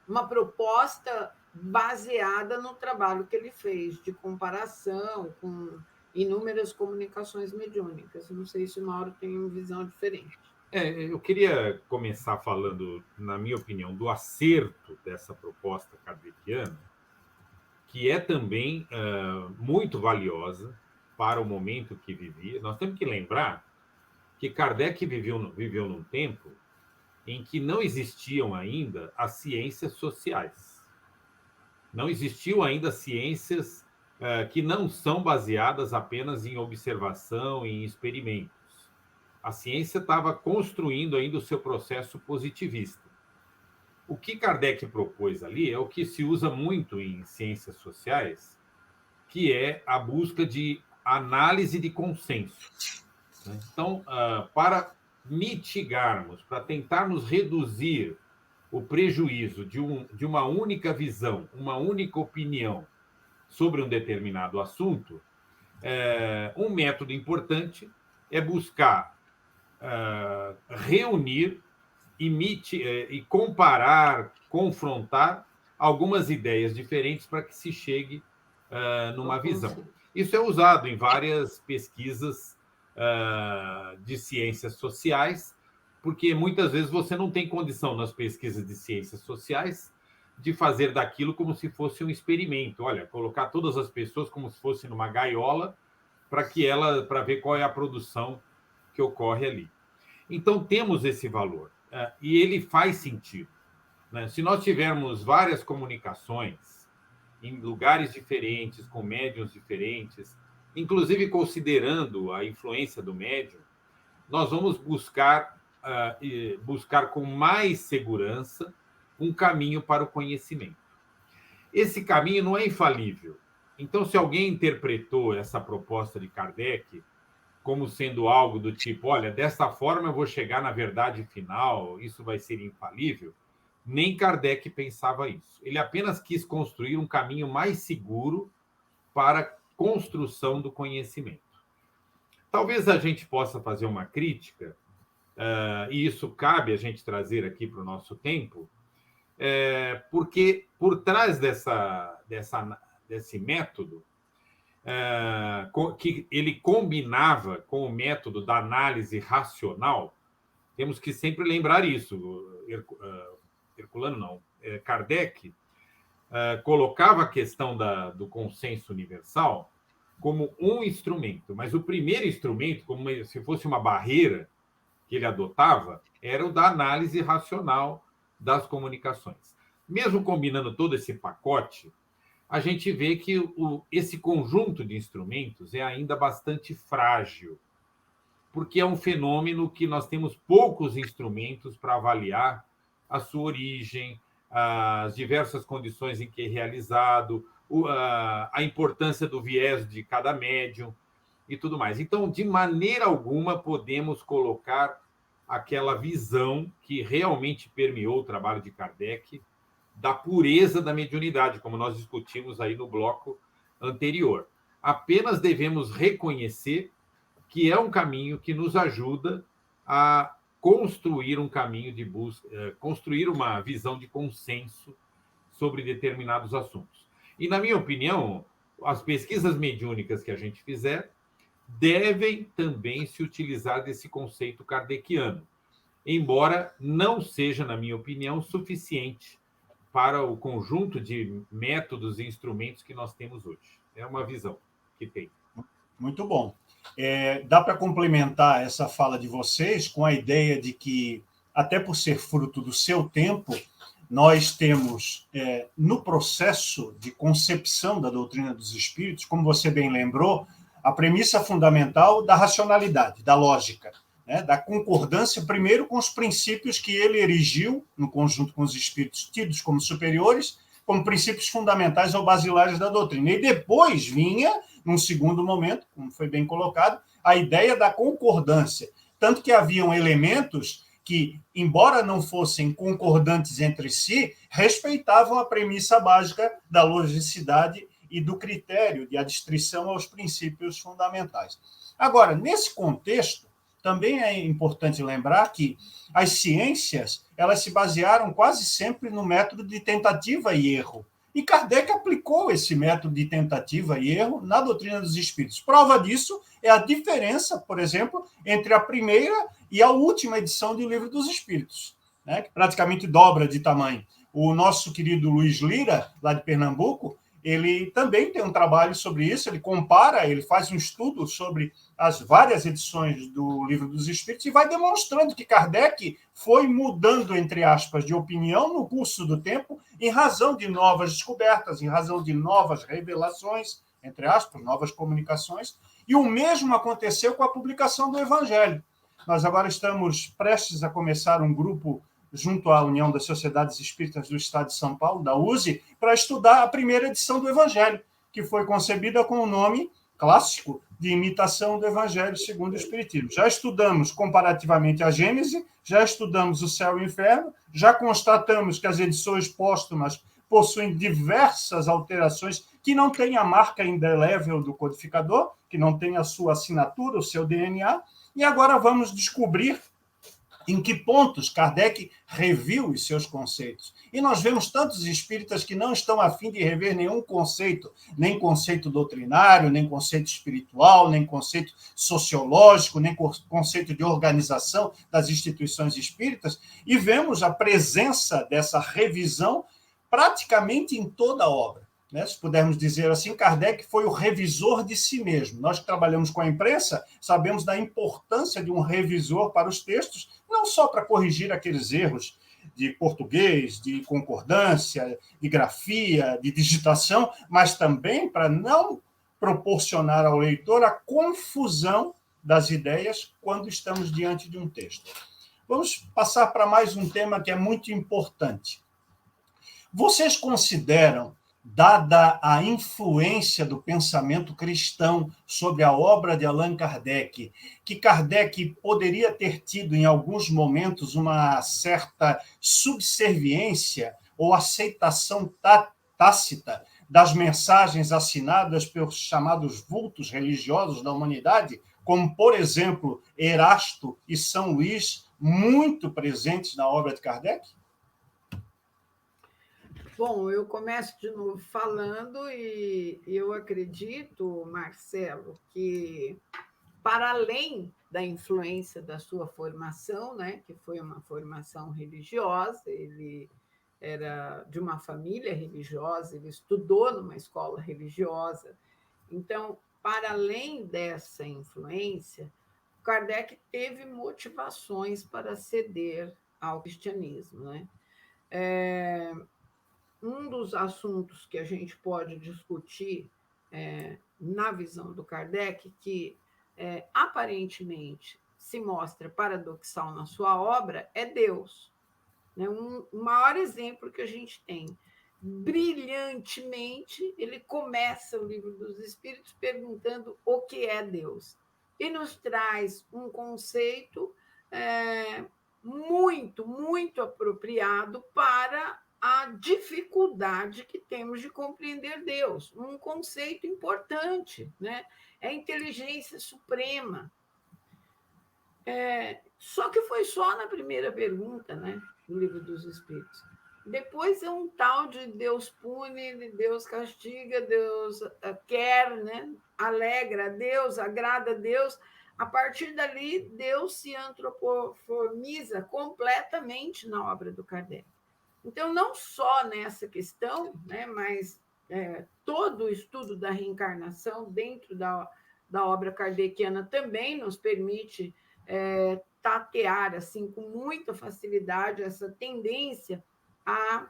uma proposta baseada no trabalho que ele fez, de comparação com inúmeras comunicações mediúnicas. Não sei se o Mauro tem uma visão diferente. Eu queria começar falando, na minha opinião, do acerto dessa proposta kardeciana, que é também muito valiosa para o momento que vivia. Nós temos que lembrar que Kardec viveu num tempo em que não existiam ainda as ciências sociais. Não existiam ainda ciências que não são baseadas apenas em observação e em experimentos. A ciência estava construindo ainda o seu processo positivista. O que Kardec propôs ali é o que se usa muito em ciências sociais, que é a busca de análise de consenso. Então, para mitigarmos, para tentarmos reduzir o prejuízo de uma única visão, uma única opinião sobre um determinado assunto, um método importante é buscar reunir e comparar, confrontar algumas ideias diferentes para que se chegue numa visão. Isso é usado em várias pesquisas de ciências sociais, porque muitas vezes você não tem condição nas pesquisas de ciências sociais de fazer daquilo como se fosse um experimento. Olha, colocar todas as pessoas como se fosse numa gaiola para ver qual é a produção que ocorre ali. Então, temos esse valor, e ele faz sentido. Né? Se nós tivermos várias comunicações em lugares diferentes, com médiuns diferentes, inclusive considerando a influência do médium, nós vamos buscar com mais segurança um caminho para o conhecimento. Esse caminho não é infalível. Então, se alguém interpretou essa proposta de Kardec como sendo algo do tipo, olha, dessa forma eu vou chegar na verdade final, isso vai ser infalível, nem Kardec pensava isso. Ele apenas quis construir um caminho mais seguro para a construção do conhecimento. Talvez a gente possa fazer uma crítica, e isso cabe a gente trazer aqui para o nosso tempo, porque por trás desse método, que ele combinava com o método da análise racional, temos que sempre lembrar isso. Herculano não, Kardec colocava a questão do consenso universal como um instrumento, mas o primeiro instrumento, como se fosse uma barreira que ele adotava, era o da análise racional das comunicações. Mesmo combinando todo esse pacote, a gente vê que esse conjunto de instrumentos é ainda bastante frágil, porque é um fenômeno que nós temos poucos instrumentos para avaliar a sua origem, as diversas condições em que é realizado, a importância do viés de cada médium e tudo mais. Então, de maneira alguma, podemos colocar aquela visão que realmente permeou o trabalho de Kardec da pureza da mediunidade, como nós discutimos aí no bloco anterior. Apenas devemos reconhecer que é um caminho que nos ajuda a construir um caminho de busca, construir uma visão de consenso sobre determinados assuntos. E, na minha opinião, as pesquisas mediúnicas que a gente fizer devem também se utilizar desse conceito kardeciano, embora não seja, na minha opinião, suficiente para o conjunto de métodos e instrumentos que nós temos hoje. É uma visão que tem. Muito bom. Dá para complementar essa fala de vocês com a ideia de que, até por ser fruto do seu tempo, nós temos, no processo de concepção da doutrina dos espíritos, como você bem lembrou, a premissa fundamental da racionalidade, da lógica, né? Da concordância, primeiro, com os princípios que ele erigiu, no conjunto com os espíritos tidos como superiores, como princípios fundamentais ou basilares da doutrina. E depois vinha, num segundo momento, como foi bem colocado, a ideia da concordância. Tanto que haviam elementos que, embora não fossem concordantes entre si, respeitavam a premissa básica da logicidade e do critério de adstrição aos princípios fundamentais. Agora, nesse contexto, também é importante lembrar que as ciências elas se basearam quase sempre no método de tentativa e erro. E Kardec aplicou esse método de tentativa e erro na doutrina dos espíritos. Prova disso é a diferença, por exemplo, entre a primeira e a última edição do Livro dos Espíritos, né, que praticamente dobra de tamanho. O nosso querido Luiz Lira, lá de Pernambuco, ele também tem um trabalho sobre isso, ele compara, ele faz um estudo sobre as várias edições do Livro dos Espíritos e vai demonstrando que Kardec foi mudando, entre aspas, de opinião no curso do tempo em razão de novas descobertas, em razão de novas revelações, entre aspas, novas comunicações, e o mesmo aconteceu com a publicação do Evangelho. Nós agora estamos prestes a começar um grupo junto à União das Sociedades Espíritas do Estado de São Paulo, da USE, para estudar a primeira edição do Evangelho, que foi concebida com o nome clássico de Imitação do Evangelho segundo o Espiritismo. Já estudamos comparativamente a Gênese, já estudamos o Céu e o Inferno, já constatamos que as edições póstumas possuem diversas alterações que não têm a marca indelével do codificador, que não tem a sua assinatura, o seu DNA, e agora vamos descobrir em que pontos Kardec reviu os seus conceitos. E nós vemos tantos espíritas que não estão a fim de rever nenhum conceito, nem conceito doutrinário, nem conceito espiritual, nem conceito sociológico, nem conceito de organização das instituições espíritas, e vemos a presença dessa revisão praticamente em toda a obra. Né? Se pudermos dizer assim, Kardec foi o revisor de si mesmo. Nós que trabalhamos com a imprensa sabemos da importância de um revisor para os textos, não só para corrigir aqueles erros de português, de concordância, de grafia, de digitação, mas também para não proporcionar ao leitor a confusão das ideias quando estamos diante de um texto. Vamos passar para mais um tema que é muito importante. Vocês consideram, dada a influência do pensamento cristão sobre a obra de Allan Kardec, que Kardec poderia ter tido em alguns momentos uma certa subserviência ou aceitação tácita das mensagens assinadas pelos chamados vultos religiosos da humanidade, como, por exemplo, Erasto e São Luís, muito presentes na obra de Kardec? Bom, eu começo de novo falando e eu acredito, Marcelo, que para além da influência da sua formação, né, que foi uma formação religiosa, ele era de uma família religiosa, ele estudou numa escola religiosa. Então, para além dessa influência, Kardec teve motivações para ceder ao cristianismo, né? Um dos assuntos que a gente pode discutir na visão do Kardec, que aparentemente se mostra paradoxal na sua obra, é Deus. Né? O maior exemplo que a gente tem. Brilhantemente, ele começa o Livro dos Espíritos perguntando o que é Deus. E nos traz um conceito muito, muito apropriado para a dificuldade que temos de compreender Deus. Um conceito importante, né? É a inteligência suprema. Só que foi só na primeira pergunta, né, do Livro dos Espíritos. Depois é um tal de Deus pune, Deus castiga, Deus quer, né, alegra a Deus, agrada a Deus. A partir dali, Deus se antropoformiza completamente na obra do Kardec. Então, não só nessa questão, né, mas todo o estudo da reencarnação dentro da obra kardeciana também nos permite tatear assim, com muita facilidade essa tendência a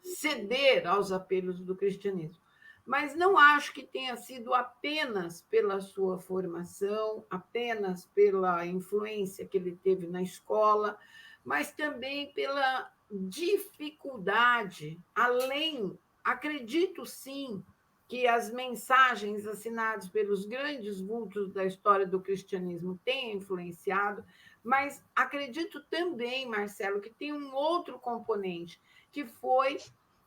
ceder aos apelos do cristianismo. Mas não acho que tenha sido apenas pela sua formação, apenas pela influência que ele teve na escola, mas também pela dificuldade, acredito sim, que as mensagens assinadas pelos grandes vultos da história do cristianismo tenham influenciado, mas acredito também, Marcelo, que tem um outro componente, que foi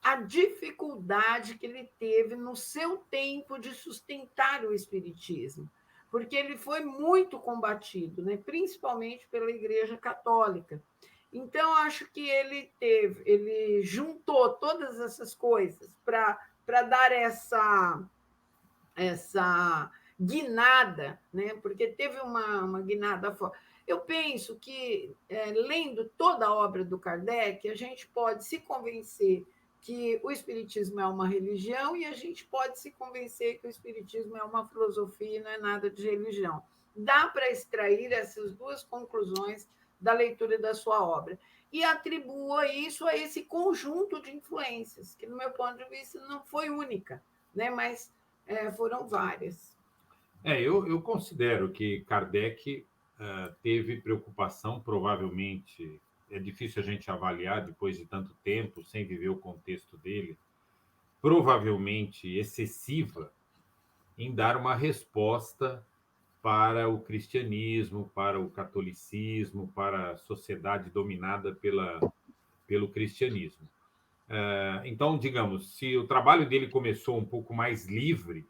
a dificuldade que ele teve no seu tempo de sustentar o espiritismo, porque ele foi muito combatido, né, principalmente pela Igreja Católica. Então, acho que ele juntou todas essas coisas para dar essa guinada, né? Porque teve uma guinada forte. Eu penso que, lendo toda a obra do Kardec, a gente pode se convencer que o Espiritismo é uma religião e a gente pode se convencer que o Espiritismo é uma filosofia e não é nada de religião. Dá para extrair essas duas conclusões da leitura da sua obra. E atribua isso a esse conjunto de influências, que, no meu ponto de vista, não foi única, né? Mas foram várias. Eu considero que Kardec teve preocupação, provavelmente, é difícil a gente avaliar depois de tanto tempo, sem viver o contexto dele, provavelmente excessiva em dar uma resposta para o cristianismo, para o catolicismo, para a sociedade dominada pelo cristianismo. Então, digamos, se o trabalho dele começou um pouco mais livre,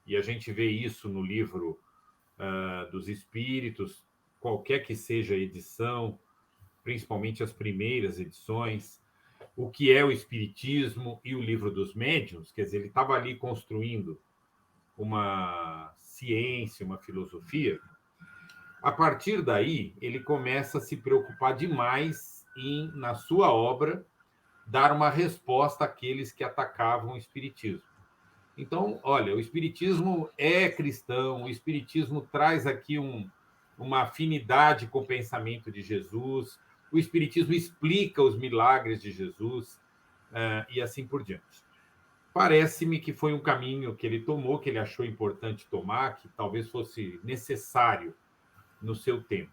e a gente vê isso no livro dos Espíritos, qualquer que seja a edição, principalmente as primeiras edições, o que é o Espiritismo e o Livro dos Médiuns, quer dizer, ele estava ali construindo uma ciência, uma filosofia. A partir daí, ele começa a se preocupar demais em, na sua obra, dar uma resposta àqueles que atacavam o Espiritismo. Então, olha, o Espiritismo é cristão, o Espiritismo traz aqui uma afinidade com o pensamento de Jesus, o Espiritismo explica os milagres de Jesus e assim por diante. A parece-me que foi um caminho que ele tomou, que ele achou importante tomar, que talvez fosse necessário no seu tempo.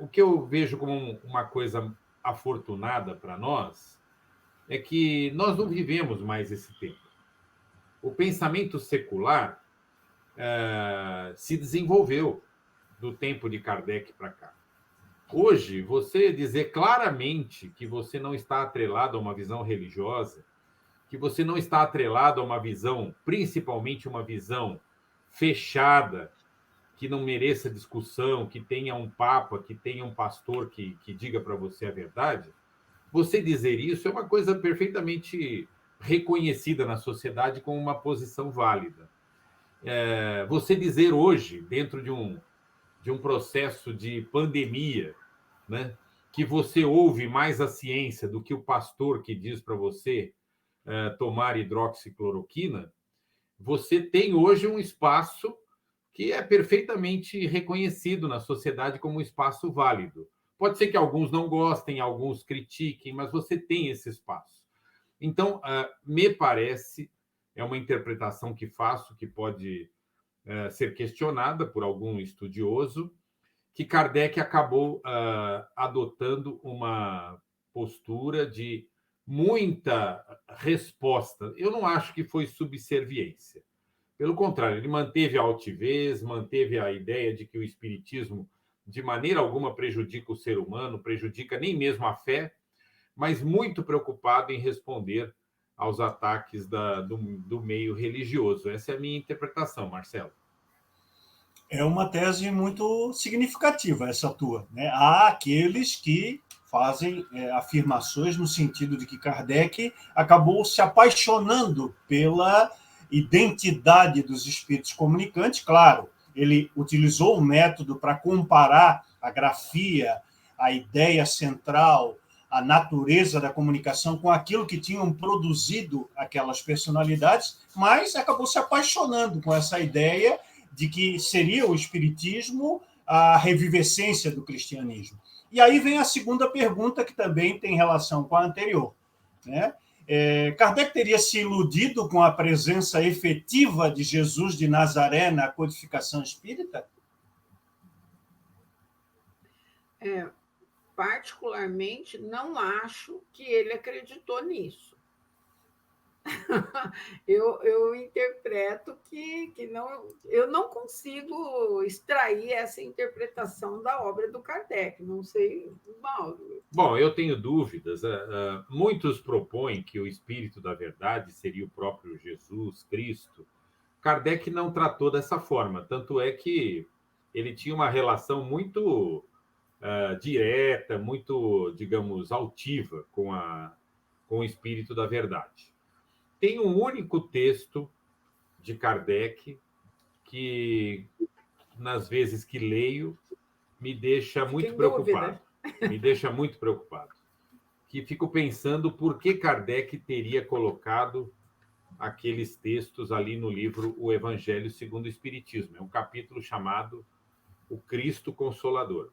O que eu vejo como uma coisa afortunada para nós é que nós não vivemos mais esse tempo. O pensamento secular se desenvolveu do tempo de Kardec para cá. Hoje, você dizer claramente que você não está atrelado a uma visão religiosa, que você não está atrelado a uma visão, principalmente uma visão fechada, que não mereça discussão, que tenha um papa, que tenha um pastor que diga para você a verdade, você dizer isso é uma coisa perfeitamente reconhecida na sociedade como uma posição válida. Você dizer hoje, dentro de um processo de pandemia, né, que você ouve mais a ciência do que o pastor que diz para você tomar hidroxicloroquina, você tem hoje um espaço que é perfeitamente reconhecido na sociedade como um espaço válido. Pode ser que alguns não gostem, alguns critiquem, mas você tem esse espaço. Então, me parece, é uma interpretação que faço, que pode ser questionada por algum estudioso, que Kardec acabou adotando uma postura de muita resposta. Eu não acho que foi subserviência. Pelo contrário, ele manteve a altivez, manteve a ideia de que o espiritismo, de maneira alguma, prejudica o ser humano, prejudica nem mesmo a fé, mas muito preocupado em responder aos ataques do meio religioso. Essa é a minha interpretação, Marcelo. É uma tese muito significativa essa tua, né? Há aqueles que fazem afirmações no sentido de que Kardec acabou se apaixonando pela identidade dos espíritos comunicantes. Claro, ele utilizou um método para comparar a grafia, a ideia central, a natureza da comunicação com aquilo que tinham produzido aquelas personalidades, mas acabou se apaixonando com essa ideia de que seria o espiritismo a revivescência do cristianismo. E aí vem a segunda pergunta, que também tem relação com a anterior, né? Kardec teria se iludido com a presença efetiva de Jesus de Nazaré na codificação espírita? Particularmente, não acho que ele acreditou nisso. Eu interpreto que não, eu não consigo extrair essa interpretação da obra do Kardec. Não sei, Mauro. Bom, eu tenho dúvidas. Muitos propõem que o Espírito da Verdade seria o próprio Jesus Cristo. Kardec não tratou dessa forma, tanto é que ele tinha uma relação muito direta, muito, digamos, altiva com o Espírito da Verdade. Tem um único texto de Kardec que, nas vezes que leio, me deixa muito preocupado. Me deixa muito preocupado. Que fico pensando por que Kardec teria colocado aqueles textos ali no livro O Evangelho segundo o Espiritismo. É um capítulo chamado O Cristo Consolador.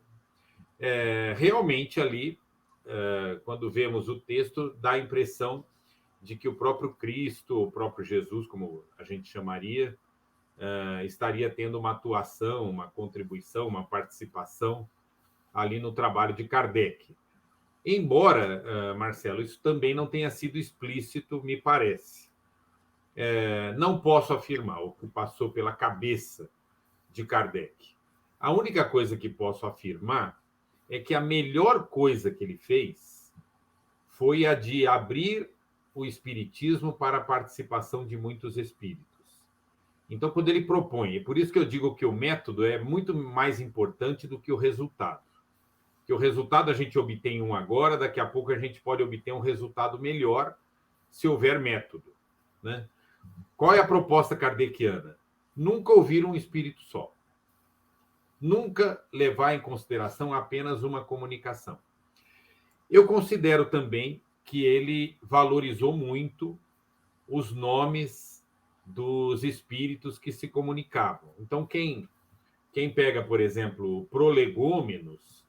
Realmente ali, quando vemos o texto, dá a impressão de que o próprio Cristo, o próprio Jesus, como a gente chamaria, estaria tendo uma atuação, uma contribuição, uma participação ali no trabalho de Kardec. Embora, Marcelo, isso também não tenha sido explícito, me parece. Não posso afirmar o que passou pela cabeça de Kardec. A única coisa que posso afirmar é que a melhor coisa que ele fez foi a de abrir o espiritismo para a participação de muitos espíritos. Então, quando ele propõe, é por isso que eu digo que o método é muito mais importante do que o resultado. Que o resultado a gente obtém um agora, daqui a pouco a gente pode obter um resultado melhor se houver método, né? Qual é a proposta kardeciana? Nunca ouvir um espírito só. Nunca levar em consideração apenas uma comunicação. Eu considero também que ele valorizou muito os nomes dos espíritos que se comunicavam. Então, quem pega, por exemplo, Prolegômenos,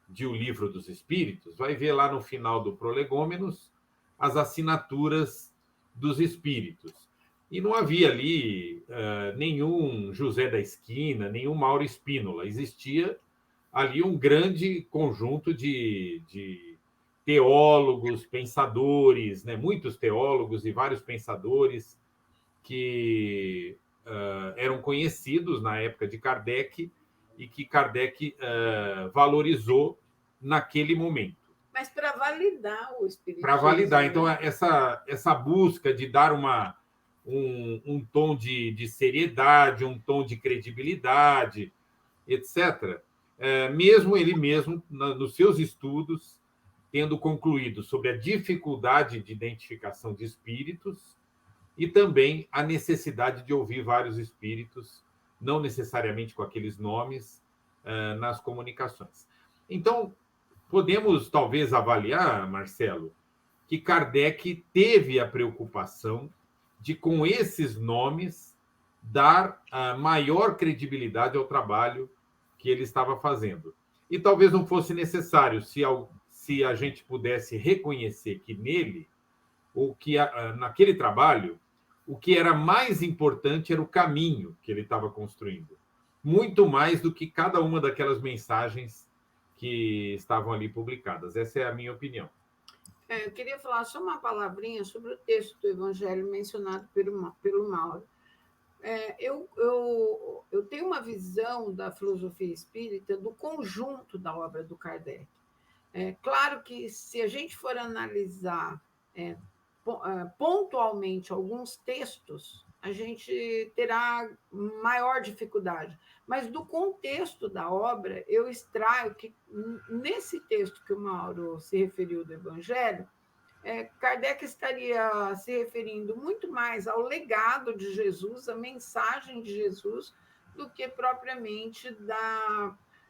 de O Livro dos Espíritos, vai ver lá no final do Prolegômenos as assinaturas dos espíritos. E não havia ali nenhum José da Esquina, nenhum Mauro Spínola. Existia ali um grande conjunto de teólogos, pensadores, né? Muitos teólogos e vários pensadores que eram conhecidos na época de Kardec e que Kardec valorizou naquele momento. Mas para validar o espiritismo. Para validar. Então, essa busca de dar um tom de seriedade, um tom de credibilidade, etc., mesmo ele mesmo, nos seus estudos, tendo concluído sobre a dificuldade de identificação de espíritos e também a necessidade de ouvir vários espíritos, não necessariamente com aqueles nomes, nas comunicações. Então, podemos talvez avaliar, Marcelo, que Kardec teve a preocupação de, com esses nomes, dar maior credibilidade ao trabalho que ele estava fazendo. E talvez não fosse necessário se a gente pudesse reconhecer que nele, ou que naquele trabalho, o que era mais importante era o caminho que ele estava construindo, muito mais do que cada uma daquelas mensagens que estavam ali publicadas. Essa é a minha opinião. Eu queria falar só uma palavrinha sobre o texto do Evangelho mencionado pelo Mauro. Eu tenho uma visão da filosofia espírita do conjunto da obra do Kardec. Claro que, se a gente for analisar pontualmente alguns textos, a gente terá maior dificuldade. Mas, do contexto da obra, eu extraio que, nesse texto que o Mauro se referiu do Evangelho, Kardec estaria se referindo muito mais ao legado de Jesus, à mensagem de Jesus, do que propriamente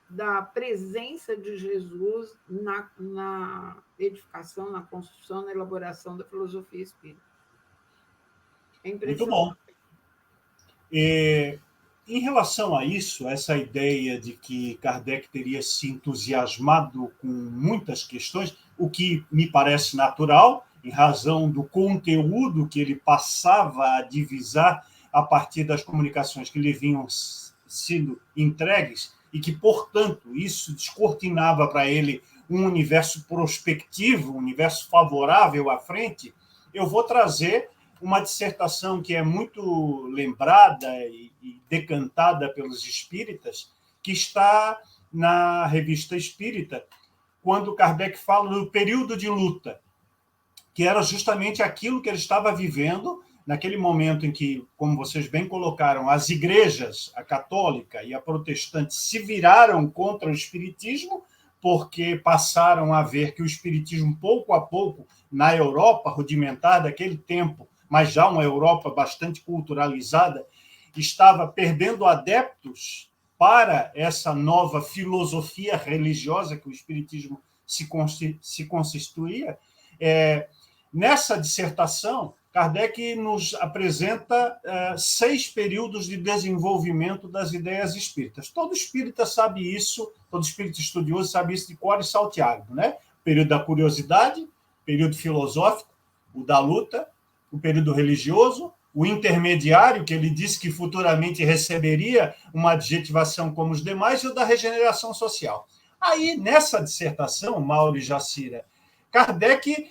da presença de Jesus na edificação, na construção, na elaboração da filosofia espírita. É Muito bom. Em relação a isso, essa ideia de que Kardec teria se entusiasmado com muitas questões, o que me parece natural, em razão do conteúdo que ele passava a divisar a partir das comunicações que lhe vinham sendo entregues, e que, portanto, isso descortinava para ele um universo prospectivo, um universo favorável à frente. Eu vou trazer uma dissertação que é muito lembrada e decantada pelos espíritas, que está na Revista Espírita, quando Kardec fala do período de luta, que era justamente aquilo que ele estava vivendo naquele momento em que, como vocês bem colocaram, as igrejas, a católica e a protestante, se viraram contra o espiritismo, porque passaram a ver que o espiritismo, pouco a pouco, na Europa rudimentar daquele tempo, mas já uma Europa bastante culturalizada, estava perdendo adeptos para essa nova filosofia religiosa que o espiritismo se constituía. Nessa dissertação, Kardec nos apresenta 6 períodos de desenvolvimento das ideias espíritas. Todo espírita sabe isso, todo espírita estudioso sabe isso de cor e salteado, né? O período da curiosidade, o período filosófico, o da luta, o período religioso, o intermediário, que ele disse que futuramente receberia uma adjetivação como os demais, e o da regeneração social. Aí, nessa dissertação, Mauro e Jacira, Kardec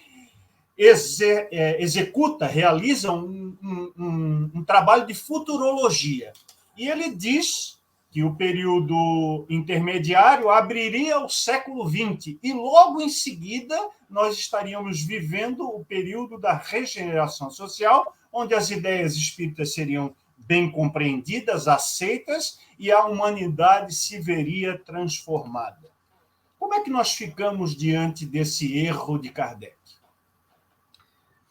realiza um trabalho de futurologia. E ele diz que o período intermediário abriria o século XX, e logo em seguida nós estaríamos vivendo o período da regeneração social, onde as ideias espíritas seriam bem compreendidas, aceitas, e a humanidade se veria transformada. Como é que nós ficamos diante desse erro de Kardec?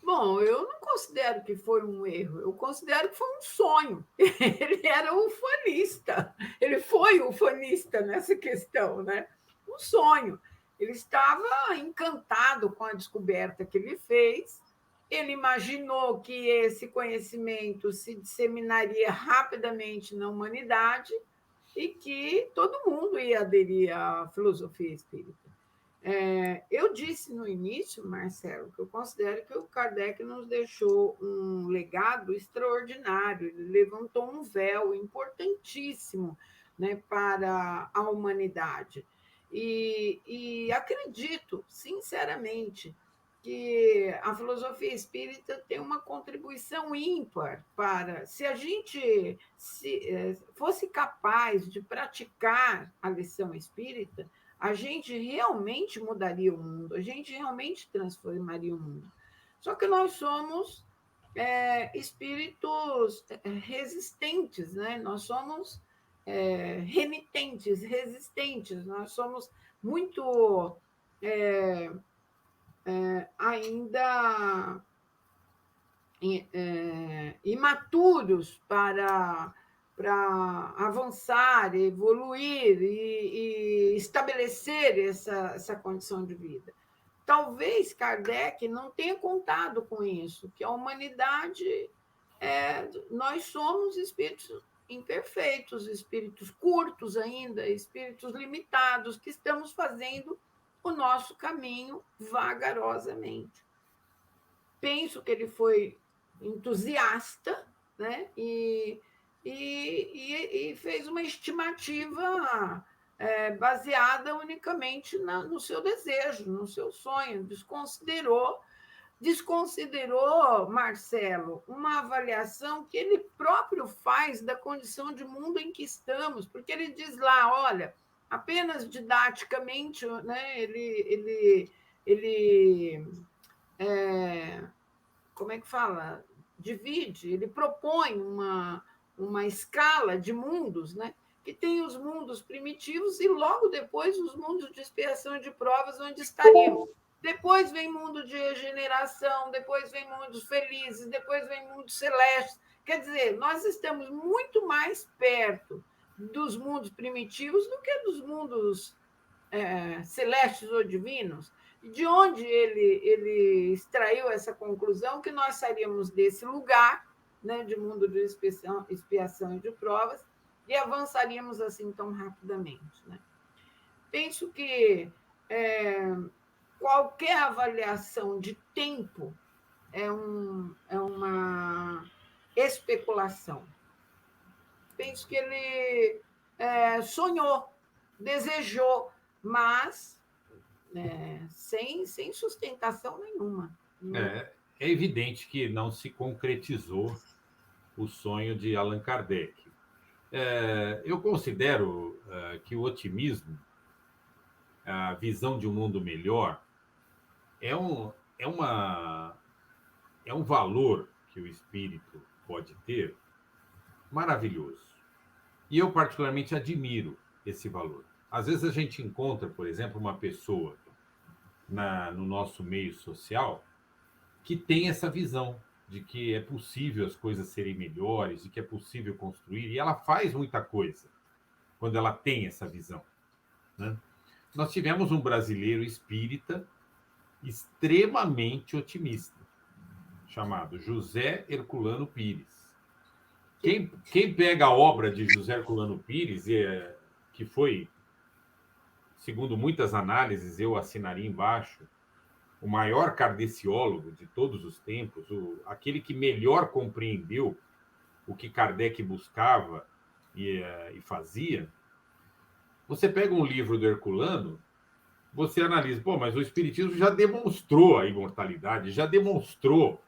Bom, eu não considero que foi um erro, eu considero que foi um sonho. Ele era ufanista, ele foi ufanista nessa questão, né? Um sonho. Ele estava encantado com a descoberta que ele fez, ele imaginou que esse conhecimento se disseminaria rapidamente na humanidade e que todo mundo ia aderir à filosofia espírita. Eu disse no início, Marcelo, que eu considero que o Kardec nos deixou um legado extraordinário, ele levantou um véu importantíssimo, né, para a humanidade. E acredito, sinceramente, que a filosofia espírita tem uma contribuição ímpar para, se a gente fosse capaz de praticar a lição espírita, a gente realmente mudaria o mundo, a gente realmente transformaria o mundo. Só que nós somos espíritos resistentes, né? Nós somos remitentes, resistentes, nós somos muito ainda imaturos para avançar, evoluir e estabelecer essa condição de vida. Talvez Kardec não tenha contado com isso, que a humanidade, nós somos espíritos imperfeitos, espíritos curtos ainda, espíritos limitados, que estamos fazendo o nosso caminho vagarosamente. Penso que ele foi entusiasta, né? E fez uma estimativa baseada unicamente no seu desejo, no seu sonho, desconsiderou, Marcelo, uma avaliação que ele próprio faz da condição de mundo em que estamos, porque ele diz lá, olha, apenas didaticamente, né, ele como é que fala? Divide, ele propõe uma escala de mundos, né? Que tem os mundos primitivos e logo depois os mundos de expiação e de provas, onde estaríamos. Depois vem mundo de regeneração, depois vem mundos felizes, depois vem mundos celestes. Quer dizer, nós estamos muito mais perto dos mundos primitivos do que dos mundos celestes ou divinos. De onde ele extraiu essa conclusão que nós sairíamos desse lugar, né, de mundo de expiação e de provas, e avançaríamos assim tão rapidamente. Né? Penso que qualquer avaliação de tempo é uma especulação. Penso que ele sonhou, desejou, mas sem sustentação nenhuma. É evidente que não se concretizou o sonho de Allan Kardec. Eu considero que o otimismo, a visão de um mundo melhor, é um valor que o espírito pode ter maravilhoso. E eu particularmente admiro esse valor. Às vezes a gente encontra, por exemplo, uma pessoa no nosso meio social que tem essa visão de que é possível as coisas serem melhores, de que é possível construir, e ela faz muita coisa quando ela tem essa visão. Né? Nós tivemos um brasileiro espírita extremamente otimista, chamado José Herculano Pires. Quem pega a obra de José Herculano Pires, que foi, segundo muitas análises, eu assinaria embaixo, o maior kardeciólogo de todos os tempos, aquele que melhor compreendeu o que Kardec buscava e fazia. Você pega um livro do Herculano, você analisa, mas o Espiritismo já demonstrou a imortalidade, já demonstrou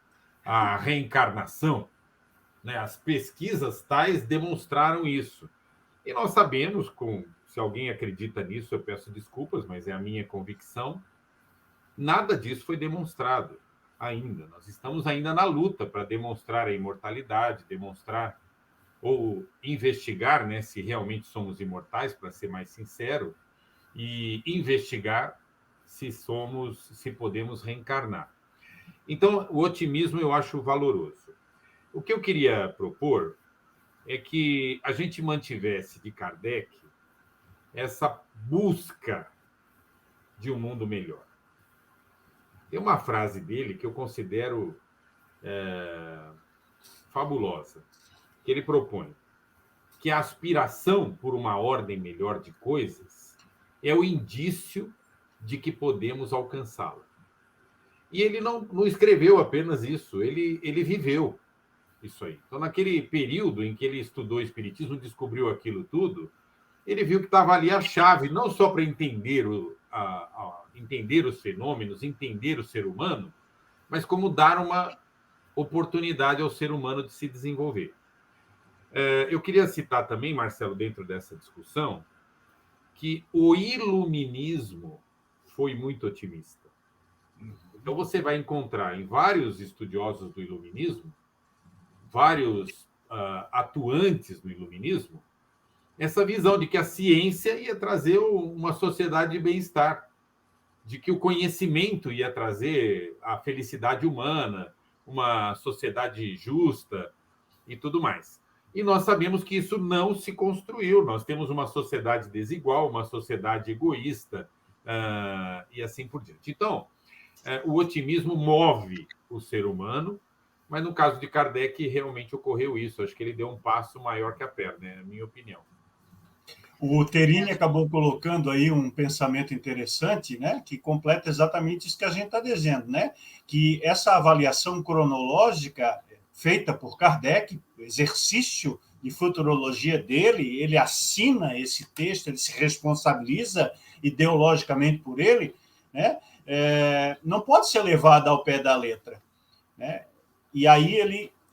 a reencarnação. Né? As pesquisas tais demonstraram isso. E nós sabemos, se alguém acredita nisso, eu peço desculpas, mas é a minha convicção, nada disso foi demonstrado ainda. Nós estamos ainda na luta para demonstrar a imortalidade, demonstrar ou investigar, né, se realmente somos imortais, para ser mais sincero, e investigar se podemos reencarnar. Então, o otimismo eu acho valoroso. O que eu queria propor é que a gente mantivesse de Kardec essa busca de um mundo melhor. Tem uma frase dele que eu considero fabulosa, que ele propõe que a aspiração por uma ordem melhor de coisas é o indício de que podemos alcançá-la. E ele não escreveu apenas isso, ele viveu isso aí. Então, naquele período em que ele estudou Espiritismo, descobriu aquilo tudo, ele viu que estava ali a chave, não só para entender, entender os fenômenos, entender o ser humano, mas como dar uma oportunidade ao ser humano de se desenvolver. Eu queria citar também, Marcelo, dentro dessa discussão, que o iluminismo foi muito otimista. Então, você vai encontrar em vários estudiosos do iluminismo, vários atuantes do iluminismo, essa visão de que a ciência ia trazer uma sociedade de bem-estar, de que o conhecimento ia trazer a felicidade humana, uma sociedade justa e tudo mais. E nós sabemos que isso não se construiu. Nós temos uma sociedade desigual, uma sociedade egoísta, e assim por diante. Então, o otimismo move o ser humano, mas no caso de Kardec realmente ocorreu isso. Acho que ele deu um passo maior que a perna, é a minha opinião. O Terini acabou colocando aí um pensamento interessante, né, que completa exatamente isso que a gente está dizendo, né, que essa avaliação cronológica feita por Kardec, o exercício de futurologia dele, ele assina esse texto, ele se responsabiliza ideologicamente por ele, né, não pode ser levado ao pé da letra, né, e aí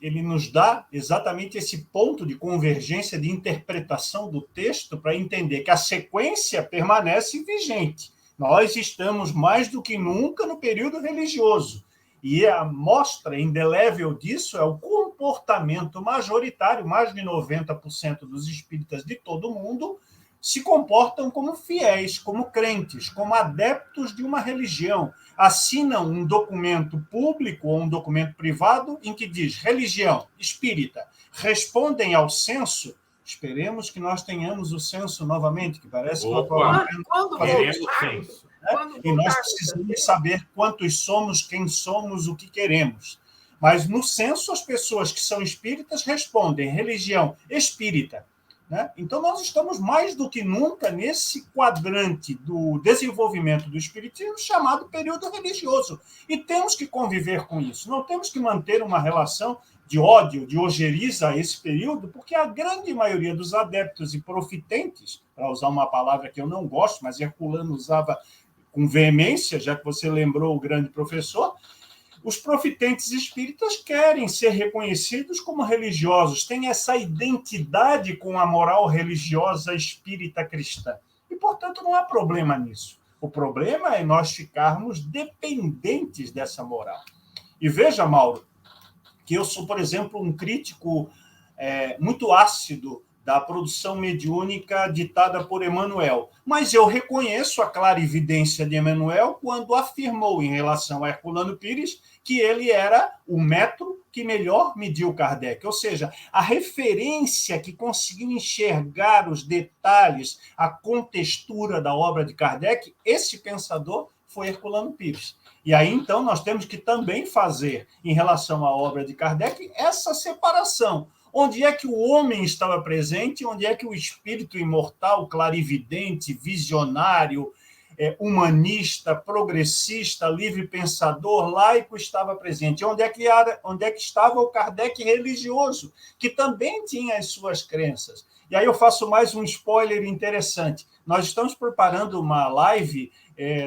ele nos dá exatamente esse ponto de convergência de interpretação do texto para entender que a sequência permanece vigente. Nós estamos mais do que nunca no período religioso. E a mostra indelével disso é o comportamento majoritário, mais de 90% dos espíritas de todo o mundo se comportam como fiéis, como crentes, como adeptos de uma religião. Assinam um documento público ou um documento privado em que diz religião espírita. Respondem ao censo. Esperemos que nós tenhamos o censo novamente, que parece que quando queremos censo. E nós precisamos saber quantos somos, quem somos, o que queremos. Mas no censo, as pessoas que são espíritas respondem religião espírita. Né? Então, nós estamos mais do que nunca nesse quadrante do desenvolvimento do espiritismo chamado período religioso. E temos que conviver com isso. Não temos que manter uma relação de ódio, de ojeriza a esse período, porque a grande maioria dos adeptos e profitentes, para usar uma palavra que eu não gosto, mas Herculano usava com veemência, já que você lembrou o grande professor, os profitentes espíritas querem ser reconhecidos como religiosos, têm essa identidade com a moral religiosa espírita cristã. E, portanto, não há problema nisso. O problema é nós ficarmos dependentes dessa moral. E veja, Mauro, que eu sou, por exemplo, um crítico muito ácido da produção mediúnica ditada por Emmanuel. Mas eu reconheço a clarividência de Emmanuel quando afirmou em relação a Herculano Pires que ele era o metro que melhor mediu Kardec. Ou seja, a referência que conseguiu enxergar os detalhes, a contextura da obra de Kardec, esse pensador foi Herculano Pires. E aí, então, nós temos que também fazer, em relação à obra de Kardec, essa separação. Onde é que o homem estava presente, onde é que o espírito imortal, clarividente, visionário, humanista, progressista, livre pensador, laico estava presente? Onde é que estava o Kardec religioso, que também tinha as suas crenças? E aí eu faço mais um spoiler interessante. Nós estamos preparando uma live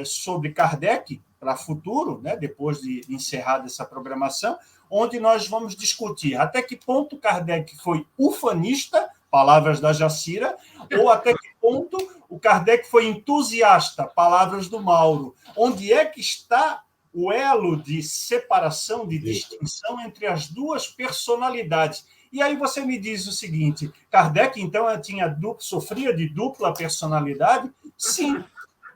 sobre Kardec para futuro, né, depois de encerrada essa programação, onde nós vamos discutir até que ponto Kardec foi ufanista, palavras da Jacira, ou até que ponto o Kardec foi entusiasta, palavras do Mauro. Onde é que está o elo de separação, de distinção entre as duas personalidades? E aí você me diz o seguinte, Kardec, então, sofria de dupla personalidade? Sim,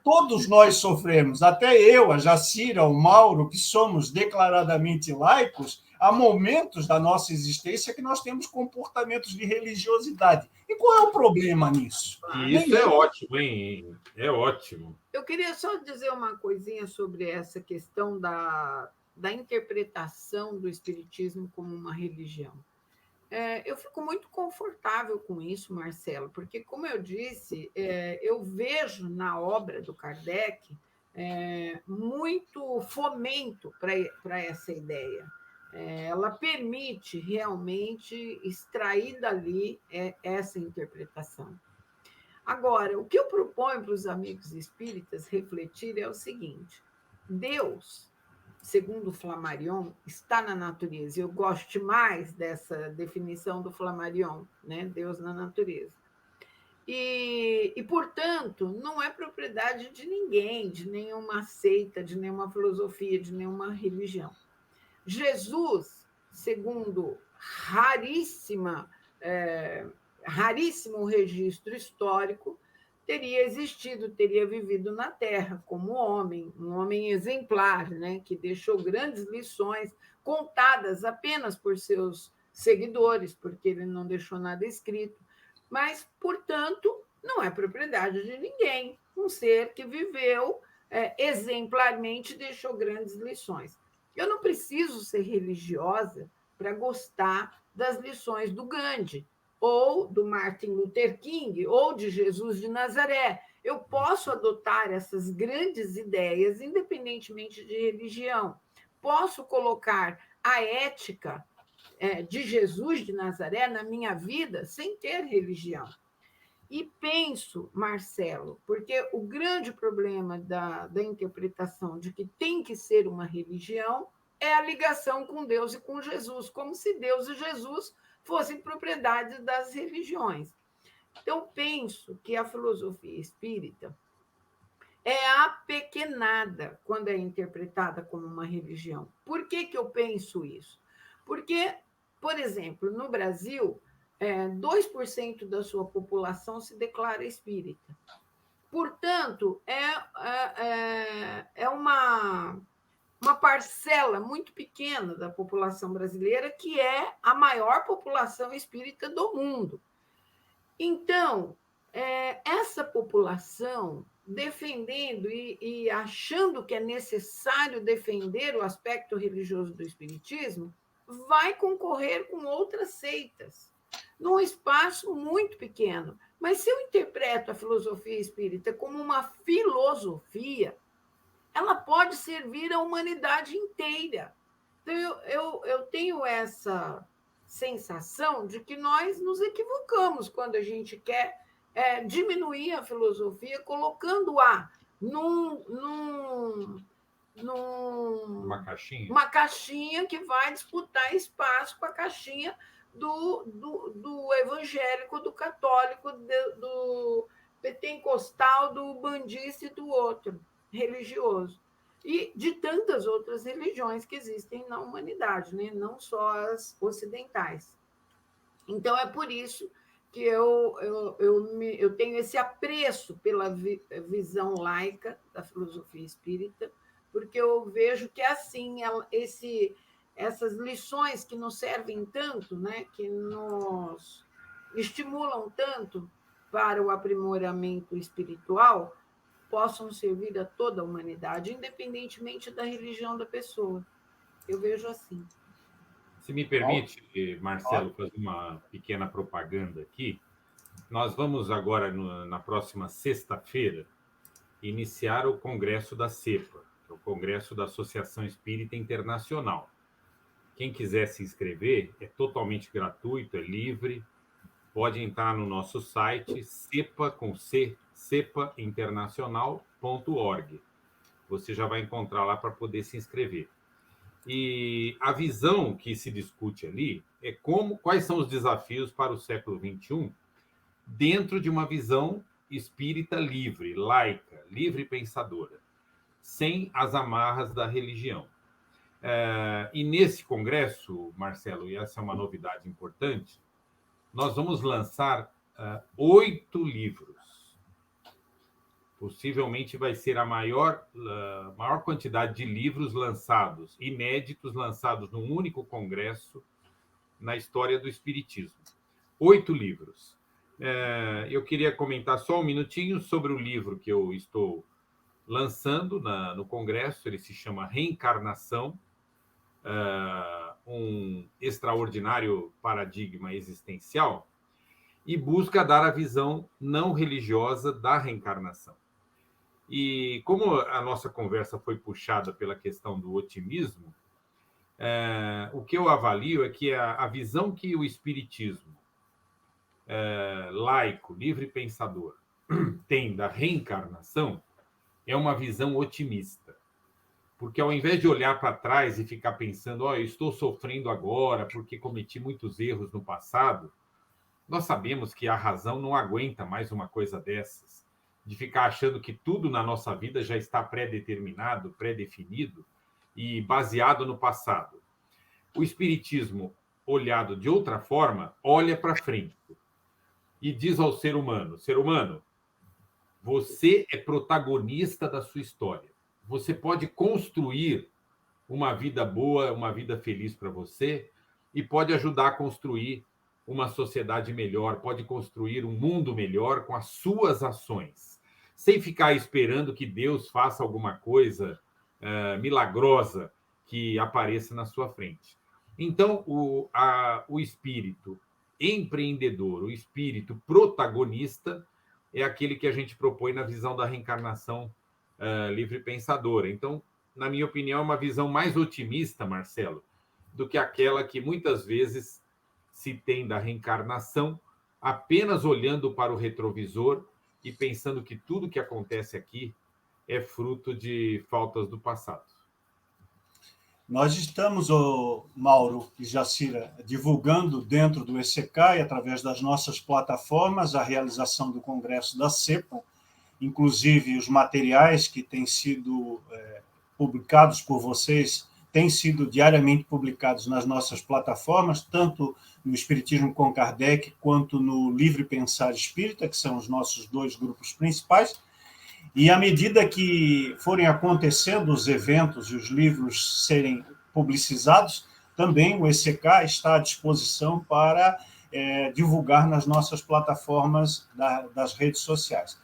todos nós sofremos, até eu, a Jacira, o Mauro, que somos declaradamente laicos, há momentos da nossa existência que nós temos comportamentos de religiosidade. E qual é o problema nisso? Isso é ótimo, hein? É ótimo. Eu queria só dizer uma coisinha sobre essa questão da interpretação do espiritismo como uma religião. Eu fico muito confortável com isso, Marcelo, porque, como eu disse, eu vejo na obra do Kardec muito fomento para essa ideia. Ela permite realmente extrair dali essa interpretação. Agora, o que eu proponho para os amigos espíritas refletirem é o seguinte: Deus, segundo Flammarion, está na natureza. Eu gosto demais dessa definição do Flammarion, né? Deus na natureza. E, portanto, não é propriedade de ninguém, de nenhuma seita, de nenhuma filosofia, de nenhuma religião. Jesus, segundo raríssimo registro histórico, teria existido, teria vivido na Terra como homem, um homem exemplar, né, que deixou grandes lições contadas apenas por seus seguidores, porque ele não deixou nada escrito, mas, portanto, não é propriedade de ninguém, um ser que viveu exemplarmente e deixou grandes lições. Eu não preciso ser religiosa para gostar das lições do Gandhi, ou do Martin Luther King, ou de Jesus de Nazaré. Eu posso adotar essas grandes ideias, independentemente de religião. Posso colocar a ética de Jesus de Nazaré na minha vida sem ter religião. E penso, Marcelo, porque o grande problema da interpretação de que tem que ser uma religião é a ligação com Deus e com Jesus, como se Deus e Jesus fossem propriedade das religiões. Então, penso que a filosofia espírita é apequenada quando é interpretada como uma religião. Por que eu penso isso? Porque, por exemplo, no Brasil, 2% da sua população se declara espírita. Portanto, é uma parcela muito pequena da população brasileira que é a maior população espírita do mundo. Então, essa população defendendo e achando que é necessário defender o aspecto religioso do espiritismo, vai concorrer com outras seitas, num espaço muito pequeno. Mas se eu interpreto a filosofia espírita como uma filosofia, ela pode servir à humanidade inteira. Então, eu tenho essa sensação de que nós nos equivocamos quando a gente quer diminuir a filosofia, colocando-a uma caixinha que vai disputar espaço com a caixinha do evangélico, do católico, do pentecostal, do bandista e do outro religioso. E de tantas outras religiões que existem na humanidade, né? Não só as ocidentais. Então, é por isso que eu tenho esse apreço pela visão laica da filosofia espírita, porque eu vejo que, assim, essas lições que nos servem tanto, né, que nos estimulam tanto para o aprimoramento espiritual, possam servir a toda a humanidade, independentemente da religião da pessoa. Eu vejo assim. Se me permite, Marcelo, fazer uma pequena propaganda aqui. Nós vamos agora, na próxima sexta-feira, iniciar o Congresso da CEPA, que é o Congresso da Associação Espírita Internacional. Quem quiser se inscrever, é totalmente gratuito, é livre. Pode entrar no nosso site, cepainternacional.org. Você já vai encontrar lá para poder se inscrever. E a visão que se discute ali é quais são os desafios para o século XXI dentro de uma visão espírita livre, laica, livre pensadora, sem as amarras da religião. E nesse congresso, Marcelo, e essa é uma novidade importante, nós vamos lançar 8 livros. Possivelmente vai ser a maior quantidade de livros lançados, inéditos, lançados num único congresso na história do Espiritismo. 8 livros. Eu queria comentar só um minutinho sobre o livro que eu estou lançando no congresso. Ele se chama Reencarnação, um extraordinário paradigma existencial, e busca dar a visão não religiosa da reencarnação. E como a nossa conversa foi puxada pela questão do otimismo, o que eu avalio é que a visão que o espiritismo laico, livre pensador, tem da reencarnação é uma visão otimista. Porque ao invés de olhar para trás e ficar pensando, eu estou sofrendo agora porque cometi muitos erros no passado, nós sabemos que a razão não aguenta mais uma coisa dessas, de ficar achando que tudo na nossa vida já está pré-determinado, pré-definido e baseado no passado. O espiritismo, olhado de outra forma, olha para frente e diz ao ser humano, você é protagonista da sua história. Você pode construir uma vida boa, uma vida feliz para você e pode ajudar a construir uma sociedade melhor, pode construir um mundo melhor com as suas ações, sem ficar esperando que Deus faça alguma coisa milagrosa que apareça na sua frente. Então, o espírito empreendedor, o espírito protagonista, é aquele que a gente propõe na visão da reencarnação livre pensadora. Então, na minha opinião, é uma visão mais otimista, Marcelo, do que aquela que muitas vezes se tem da reencarnação, apenas olhando para o retrovisor e pensando que tudo que acontece aqui é fruto de faltas do passado. Nós estamos, Mauro e Jacira, divulgando dentro do ECK e através das nossas plataformas a realização do Congresso da CEPA, inclusive os materiais que têm sido publicados por vocês têm sido diariamente publicados nas nossas plataformas, tanto no Espiritismo com Kardec quanto no Livre Pensar Espírita, que são os nossos dois grupos principais. E à medida que forem acontecendo os eventos e os livros serem publicizados, também o ECK está à disposição para divulgar nas nossas plataformas das redes sociais.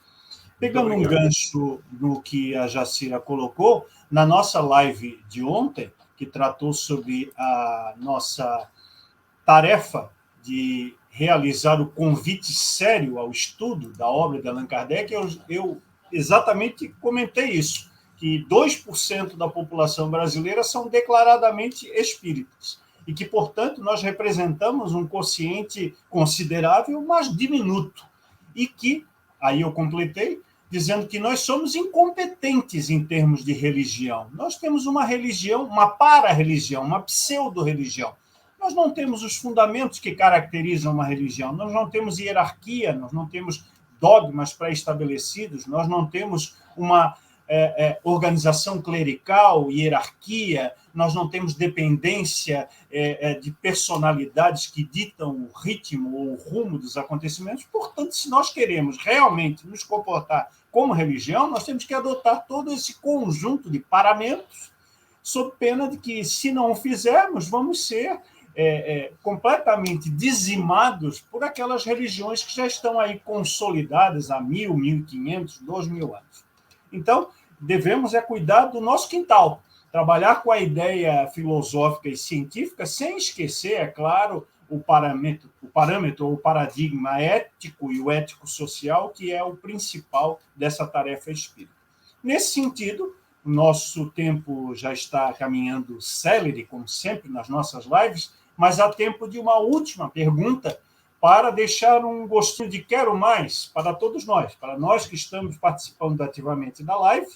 Pegando um gancho no que a Jacira colocou, na nossa live de ontem, que tratou sobre a nossa tarefa de realizar o convite sério ao estudo da obra de Allan Kardec, eu exatamente comentei isso, que 2% da população brasileira são declaradamente espíritas, e que, portanto, nós representamos um quociente considerável, mas diminuto, e que, aí eu completei, dizendo que nós somos incompetentes em termos de religião. Nós temos uma religião, uma para-religião, uma pseudo-religião. Nós não temos os fundamentos que caracterizam uma religião, nós não temos hierarquia, nós não temos dogmas pré-estabelecidos, nós não temos uma organização clerical, hierarquia, nós não temos dependência de personalidades que ditam o ritmo ou o rumo dos acontecimentos. Portanto, se nós queremos realmente nos comportar como religião, nós temos que adotar todo esse conjunto de parâmetros, sob pena de que, se não o fizermos, vamos ser completamente dizimados por aquelas religiões que já estão aí consolidadas há 1.000, 1.500, 2.000 anos. Então, devemos cuidar do nosso quintal, trabalhar com a ideia filosófica e científica, sem esquecer, é claro, o parâmetro ou o paradigma ético e o ético-social, que é o principal dessa tarefa espírita. Nesse sentido, o nosso tempo já está caminhando célere, como sempre, nas nossas lives, mas há tempo de uma última pergunta para deixar um gostinho de quero mais para todos nós, para nós que estamos participando ativamente da live,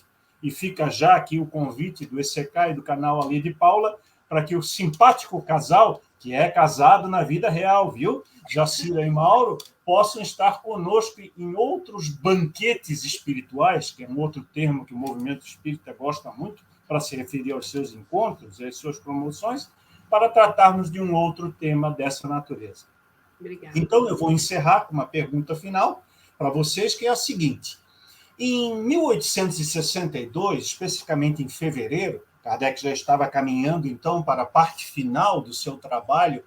e fica já aqui o convite do ECK e do canal Ali de Paula, para que o simpático casal, que é casado na vida real, viu? Jacira e Mauro, possam estar conosco em outros banquetes espirituais, que é um outro termo que o movimento espírita gosta muito para se referir aos seus encontros e às suas promoções, para tratarmos de um outro tema dessa natureza. Obrigada. Então, eu vou encerrar com uma pergunta final para vocês, que é a seguinte. Em 1862, especificamente em fevereiro, Kardec já estava caminhando, então, para a parte final do seu trabalho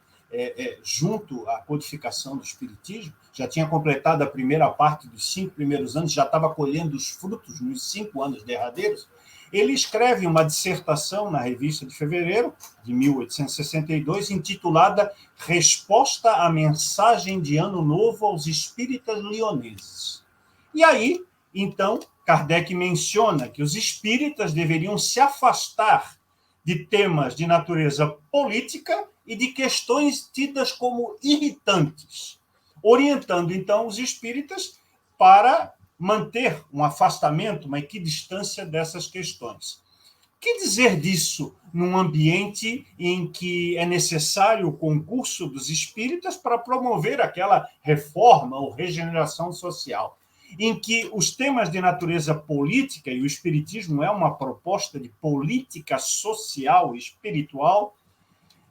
junto à codificação do Espiritismo, já tinha completado a primeira parte dos 5 primeiros anos, já estava colhendo os frutos nos 5 anos derradeiros. Ele escreve uma dissertação na Revista de Fevereiro, de 1862, intitulada Resposta à Mensagem de Ano Novo aos Espíritas Lioneses. E aí, então, Kardec menciona que os espíritas deveriam se afastar de temas de natureza política e de questões tidas como irritantes, orientando, então, os espíritas para manter um afastamento, uma equidistância dessas questões. Que dizer disso num ambiente em que é necessário o concurso dos espíritas para promover aquela reforma ou regeneração social, em que os temas de natureza política, e o espiritismo é uma proposta de política social e espiritual,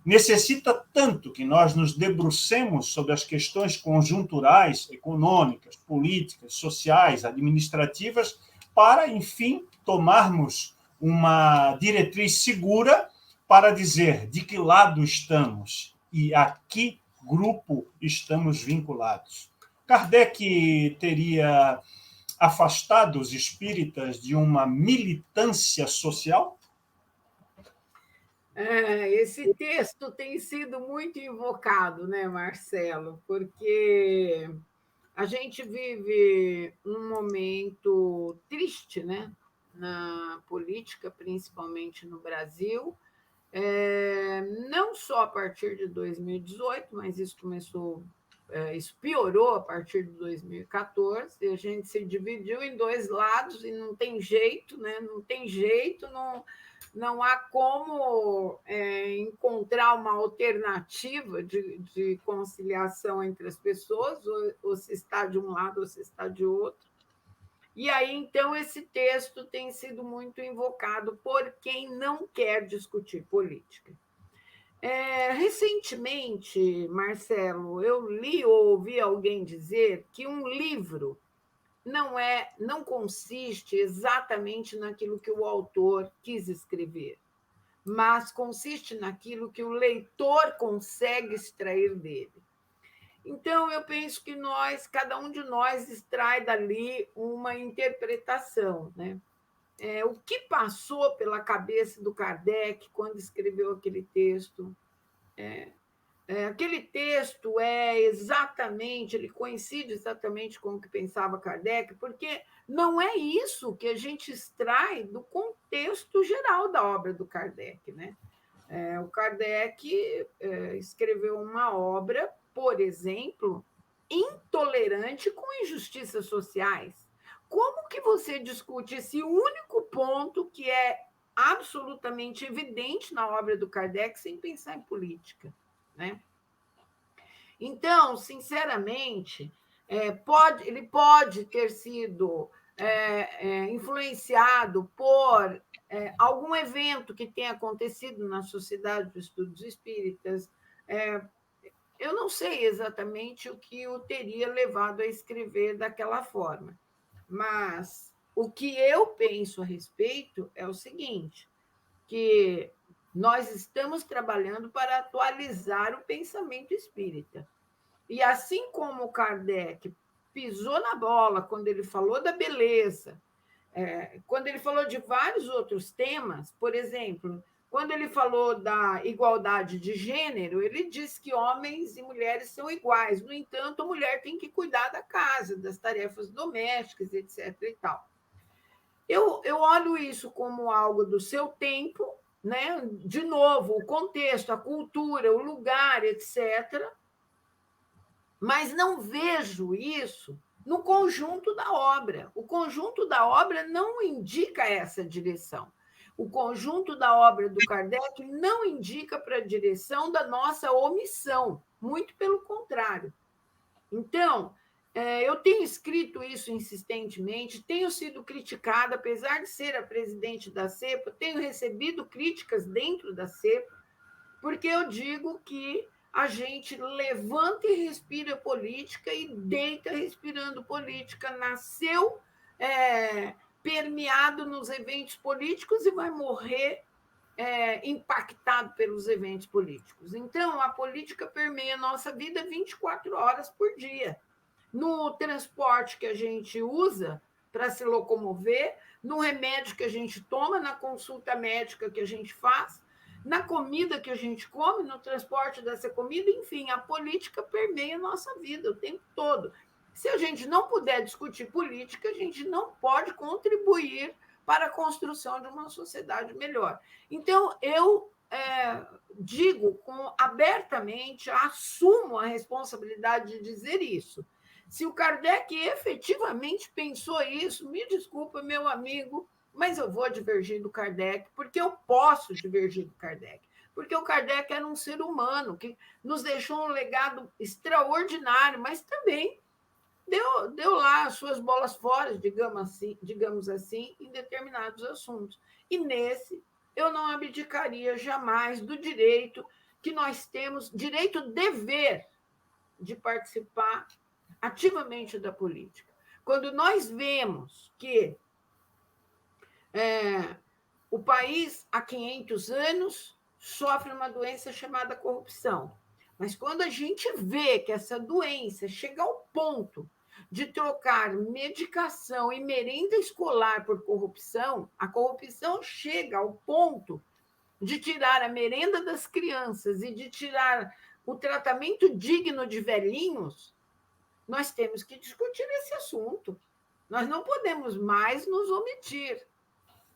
necessita tanto que nós nos debrucemos sobre as questões conjunturais, econômicas, políticas, sociais, administrativas, para, enfim, tomarmos uma diretriz segura para dizer de que lado estamos e a que grupo estamos vinculados. Kardec teria afastado os espíritas de uma militância social? Esse texto tem sido muito invocado, né, Marcelo? Porque a gente vive um momento triste, né, na política, principalmente no Brasil, não só a partir de 2018, mas isso começou, isso piorou a partir de 2014, e a gente se dividiu em dois lados e não tem jeito, né? Não tem jeito, não há como encontrar uma alternativa de conciliação entre as pessoas, ou se está de um lado ou se está de outro. E aí, então, esse texto tem sido muito invocado por quem não quer discutir política. Recentemente, Marcelo, eu li ou ouvi alguém dizer que um livro não consiste exatamente naquilo que o autor quis escrever, mas consiste naquilo que o leitor consegue extrair dele. Então, eu penso que cada um de nós extrai dali uma interpretação, né? O que passou pela cabeça do Kardec quando escreveu aquele texto? Aquele texto ele coincide exatamente com o que pensava Kardec, porque não é isso que a gente extrai do contexto geral da obra do Kardec, né? O Kardec escreveu uma obra, por exemplo, intolerante com injustiças sociais. Como que você discute esse único ponto que é absolutamente evidente na obra do Kardec sem pensar em política, né? Então, sinceramente, ele pode ter sido influenciado por algum evento que tenha acontecido na Sociedade dos Estudos Espíritas. Eu não sei exatamente o que o teria levado a escrever daquela forma, mas o que eu penso a respeito é o seguinte, que nós estamos trabalhando para atualizar o pensamento espírita. E assim como o Kardec pisou na bola quando ele falou da beleza, quando ele falou de vários outros temas, por exemplo, quando ele falou da igualdade de gênero, ele disse que homens e mulheres são iguais. No entanto, a mulher tem que cuidar da casa, das tarefas domésticas, etc. e tal. Eu olho isso como algo do seu tempo, né? De novo, o contexto, a cultura, o lugar, etc., mas não vejo isso no conjunto da obra. O conjunto da obra não indica essa direção. O conjunto da obra do Kardec não indica para a direção da nossa omissão, muito pelo contrário. Então, eu tenho escrito isso insistentemente, tenho sido criticada, apesar de ser a presidente da CEPA, tenho recebido críticas dentro da CEPA, porque eu digo que a gente levanta e respira política e deita respirando política, nasceu permeado nos eventos políticos e vai morrer impactado pelos eventos políticos. Então, a política permeia a nossa vida 24 horas por dia. No transporte que a gente usa para se locomover, no remédio que a gente toma, na consulta médica que a gente faz, na comida que a gente come, no transporte dessa comida, enfim, a política permeia a nossa vida o tempo todo. Se a gente não puder discutir política, a gente não pode contribuir para a construção de uma sociedade melhor. Então, eu digo abertamente, assumo a responsabilidade de dizer isso. Se o Kardec efetivamente pensou isso, me desculpa, meu amigo, mas eu vou divergir do Kardec, porque eu posso divergir do Kardec. Porque o Kardec era um ser humano que nos deixou um legado extraordinário, mas também deu lá as suas bolas fora, digamos assim, em determinados assuntos. E nesse, eu não abdicaria jamais do direito que nós temos, dever de participar ativamente da política. Quando nós vemos que o país, há 500 anos, sofre uma doença chamada corrupção. Mas quando a gente vê que essa doença chega ao ponto de trocar medicação e merenda escolar por corrupção, a corrupção chega ao ponto de tirar a merenda das crianças e de tirar o tratamento digno de velhinhos, nós temos que discutir esse assunto. Nós não podemos mais nos omitir,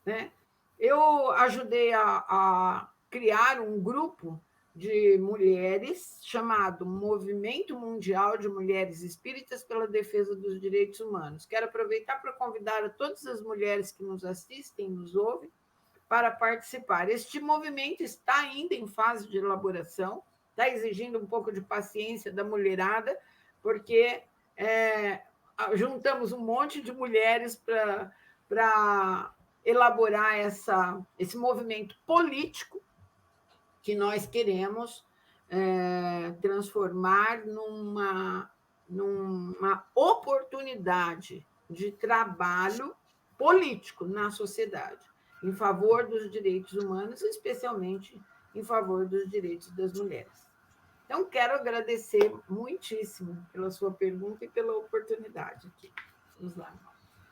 né? Eu ajudei a criar um grupo de mulheres chamado Movimento Mundial de Mulheres Espíritas pela Defesa dos Direitos Humanos. Quero aproveitar para convidar a todas as mulheres que nos assistem, nos ouvem, para participar. Este movimento está ainda em fase de elaboração, está exigindo um pouco de paciência da mulherada, porque juntamos um monte de mulheres para elaborar esse movimento político que nós queremos transformar numa oportunidade de trabalho político na sociedade, em favor dos direitos humanos, especialmente em favor dos direitos das mulheres. Então, quero agradecer muitíssimo pela sua pergunta e pela oportunidade aqui. Vamos lá.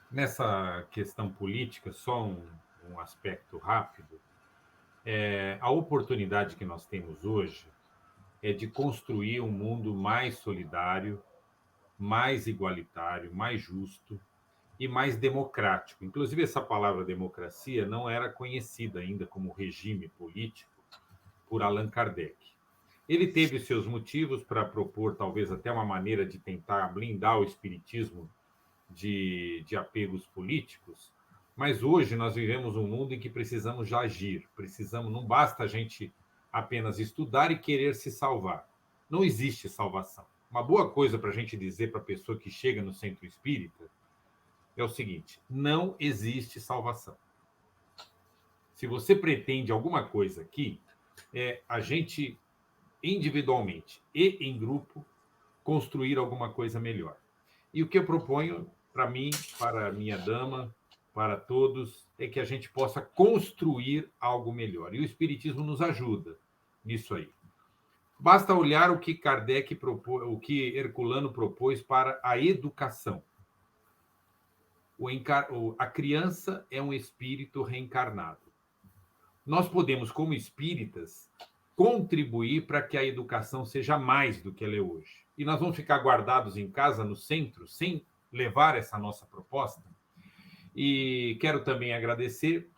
Nessa questão política, só um aspecto rápido. A oportunidade que nós temos hoje é de construir um mundo mais solidário, mais igualitário, mais justo e mais democrático. Inclusive, essa palavra democracia não era conhecida ainda como regime político por Allan Kardec. Ele teve seus motivos para propor, talvez, até uma maneira de tentar blindar o espiritismo de apegos políticos, mas hoje nós vivemos um mundo em que precisamos já agir. Não basta a gente apenas estudar e querer se salvar. Não existe salvação. Uma boa coisa para a gente dizer para a pessoa que chega no centro espírita é o seguinte: não existe salvação. Se você pretende alguma coisa aqui, a gente, individualmente e em grupo, construir alguma coisa melhor. E o que eu proponho para mim, para a minha dama, para todos, é que a gente possa construir algo melhor. E o Espiritismo nos ajuda nisso aí. Basta olhar o que Kardec propôs, o que Herculano propôs para a educação. A criança é um espírito reencarnado. Nós podemos, como espíritas, contribuir para que a educação seja mais do que ela é hoje. E nós vamos ficar guardados em casa, no centro, sem levar essa nossa proposta. E quero também agradecer,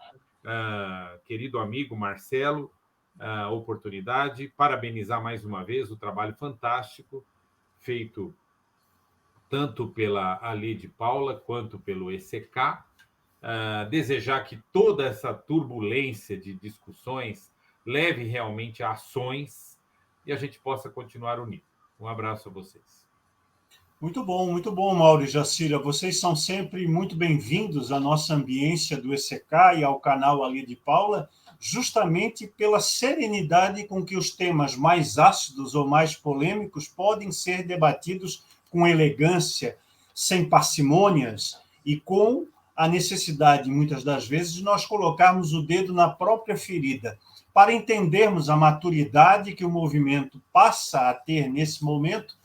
querido amigo Marcelo, a oportunidade, parabenizar mais uma vez o trabalho fantástico feito tanto pela Lede Paula quanto pelo ECK. Desejar que toda essa turbulência de discussões leve realmente a ações e a gente possa continuar unido. Um abraço a vocês. Muito bom, Mauro e Jacira. Vocês são sempre muito bem-vindos à nossa ambiência do ECK e ao canal Ali de Paula, justamente pela serenidade com que os temas mais ácidos ou mais polêmicos podem ser debatidos com elegância, sem parcimônias e com a necessidade, muitas das vezes, de nós colocarmos o dedo na própria ferida, para entendermos a maturidade que o movimento passa a ter nesse momento,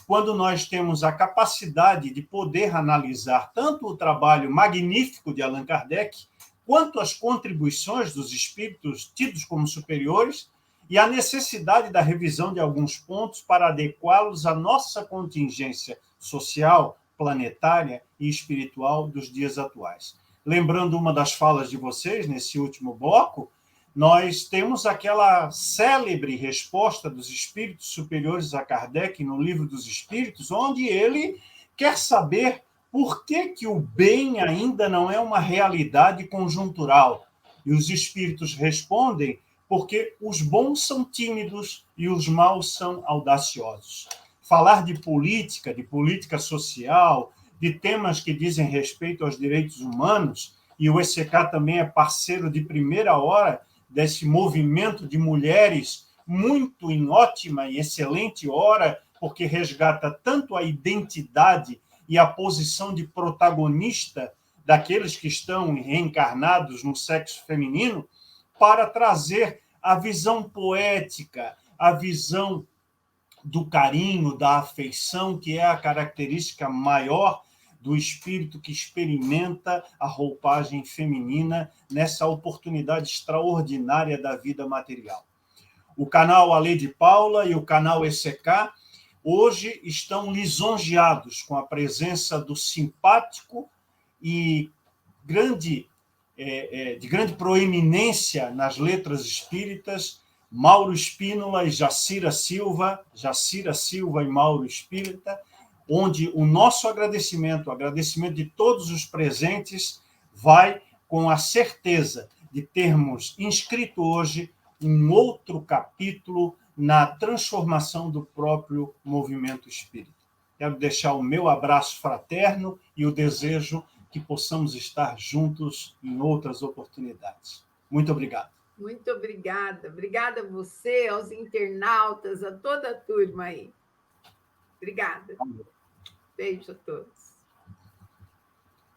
quando nós temos a capacidade de poder analisar tanto o trabalho magnífico de Allan Kardec, quanto as contribuições dos espíritos tidos como superiores e a necessidade da revisão de alguns pontos para adequá-los à nossa contingência social, planetária e espiritual dos dias atuais. Lembrando uma das falas de vocês nesse último bloco, nós temos aquela célebre resposta dos espíritos superiores a Kardec no Livro dos Espíritos, onde ele quer saber por que o bem ainda não é uma realidade conjuntural. E os espíritos respondem porque os bons são tímidos e os maus são audaciosos. Falar de política social, de temas que dizem respeito aos direitos humanos, e o ECK também é parceiro de primeira hora desse movimento de mulheres muito em ótima e excelente hora, porque resgata tanto a identidade e a posição de protagonista daqueles que estão reencarnados no sexo feminino, para trazer a visão poética, a visão do carinho, da afeição, que é a característica maior do espírito que experimenta a roupagem feminina nessa oportunidade extraordinária da vida material. O canal A Lei de Paula e o canal ECK hoje estão lisonjeados com a presença do simpático e de grande proeminência nas letras espíritas, Mauro Spínola e Jacira Silva e Mauro Espírita, onde o nosso agradecimento, o agradecimento de todos os presentes, vai com a certeza de termos inscrito hoje um outro capítulo na transformação do próprio movimento espírita. Quero deixar o meu abraço fraterno e o desejo que possamos estar juntos em outras oportunidades. Muito obrigado. Muito obrigada. Obrigada a você, aos internautas, a toda a turma aí. Obrigada. Beijo a todos.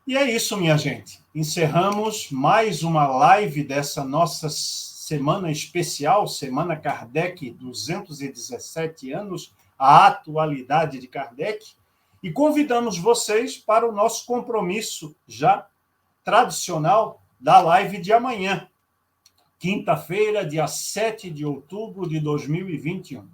E é isso, minha gente. Encerramos mais uma live dessa nossa semana especial, Semana Kardec, 217 anos, a atualidade de Kardec, e convidamos vocês para o nosso compromisso já tradicional da live de amanhã, quinta-feira, dia 7 de outubro de 2021.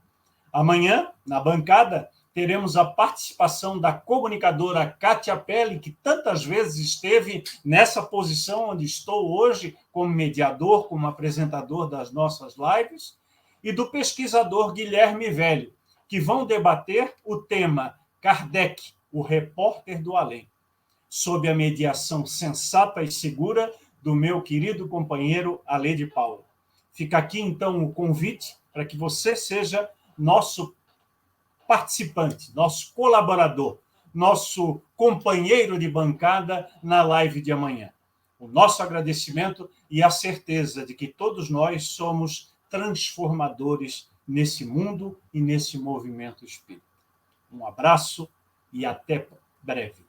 Amanhã, na bancada, teremos a participação da comunicadora Kátia Pelli, que tantas vezes esteve nessa posição onde estou hoje, como mediador, como apresentador das nossas lives, e do pesquisador Guilherme Velho, que vão debater o tema Kardec, o repórter do além, sob a mediação sensata e segura do meu querido companheiro Alê de Paula. Fica aqui, então, o convite para que você seja nosso participante, nosso colaborador, nosso companheiro de bancada na live de amanhã. O nosso agradecimento e a certeza de que todos nós somos transformadores nesse mundo e nesse movimento espírita. Um abraço e até breve.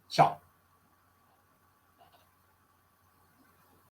Tchau.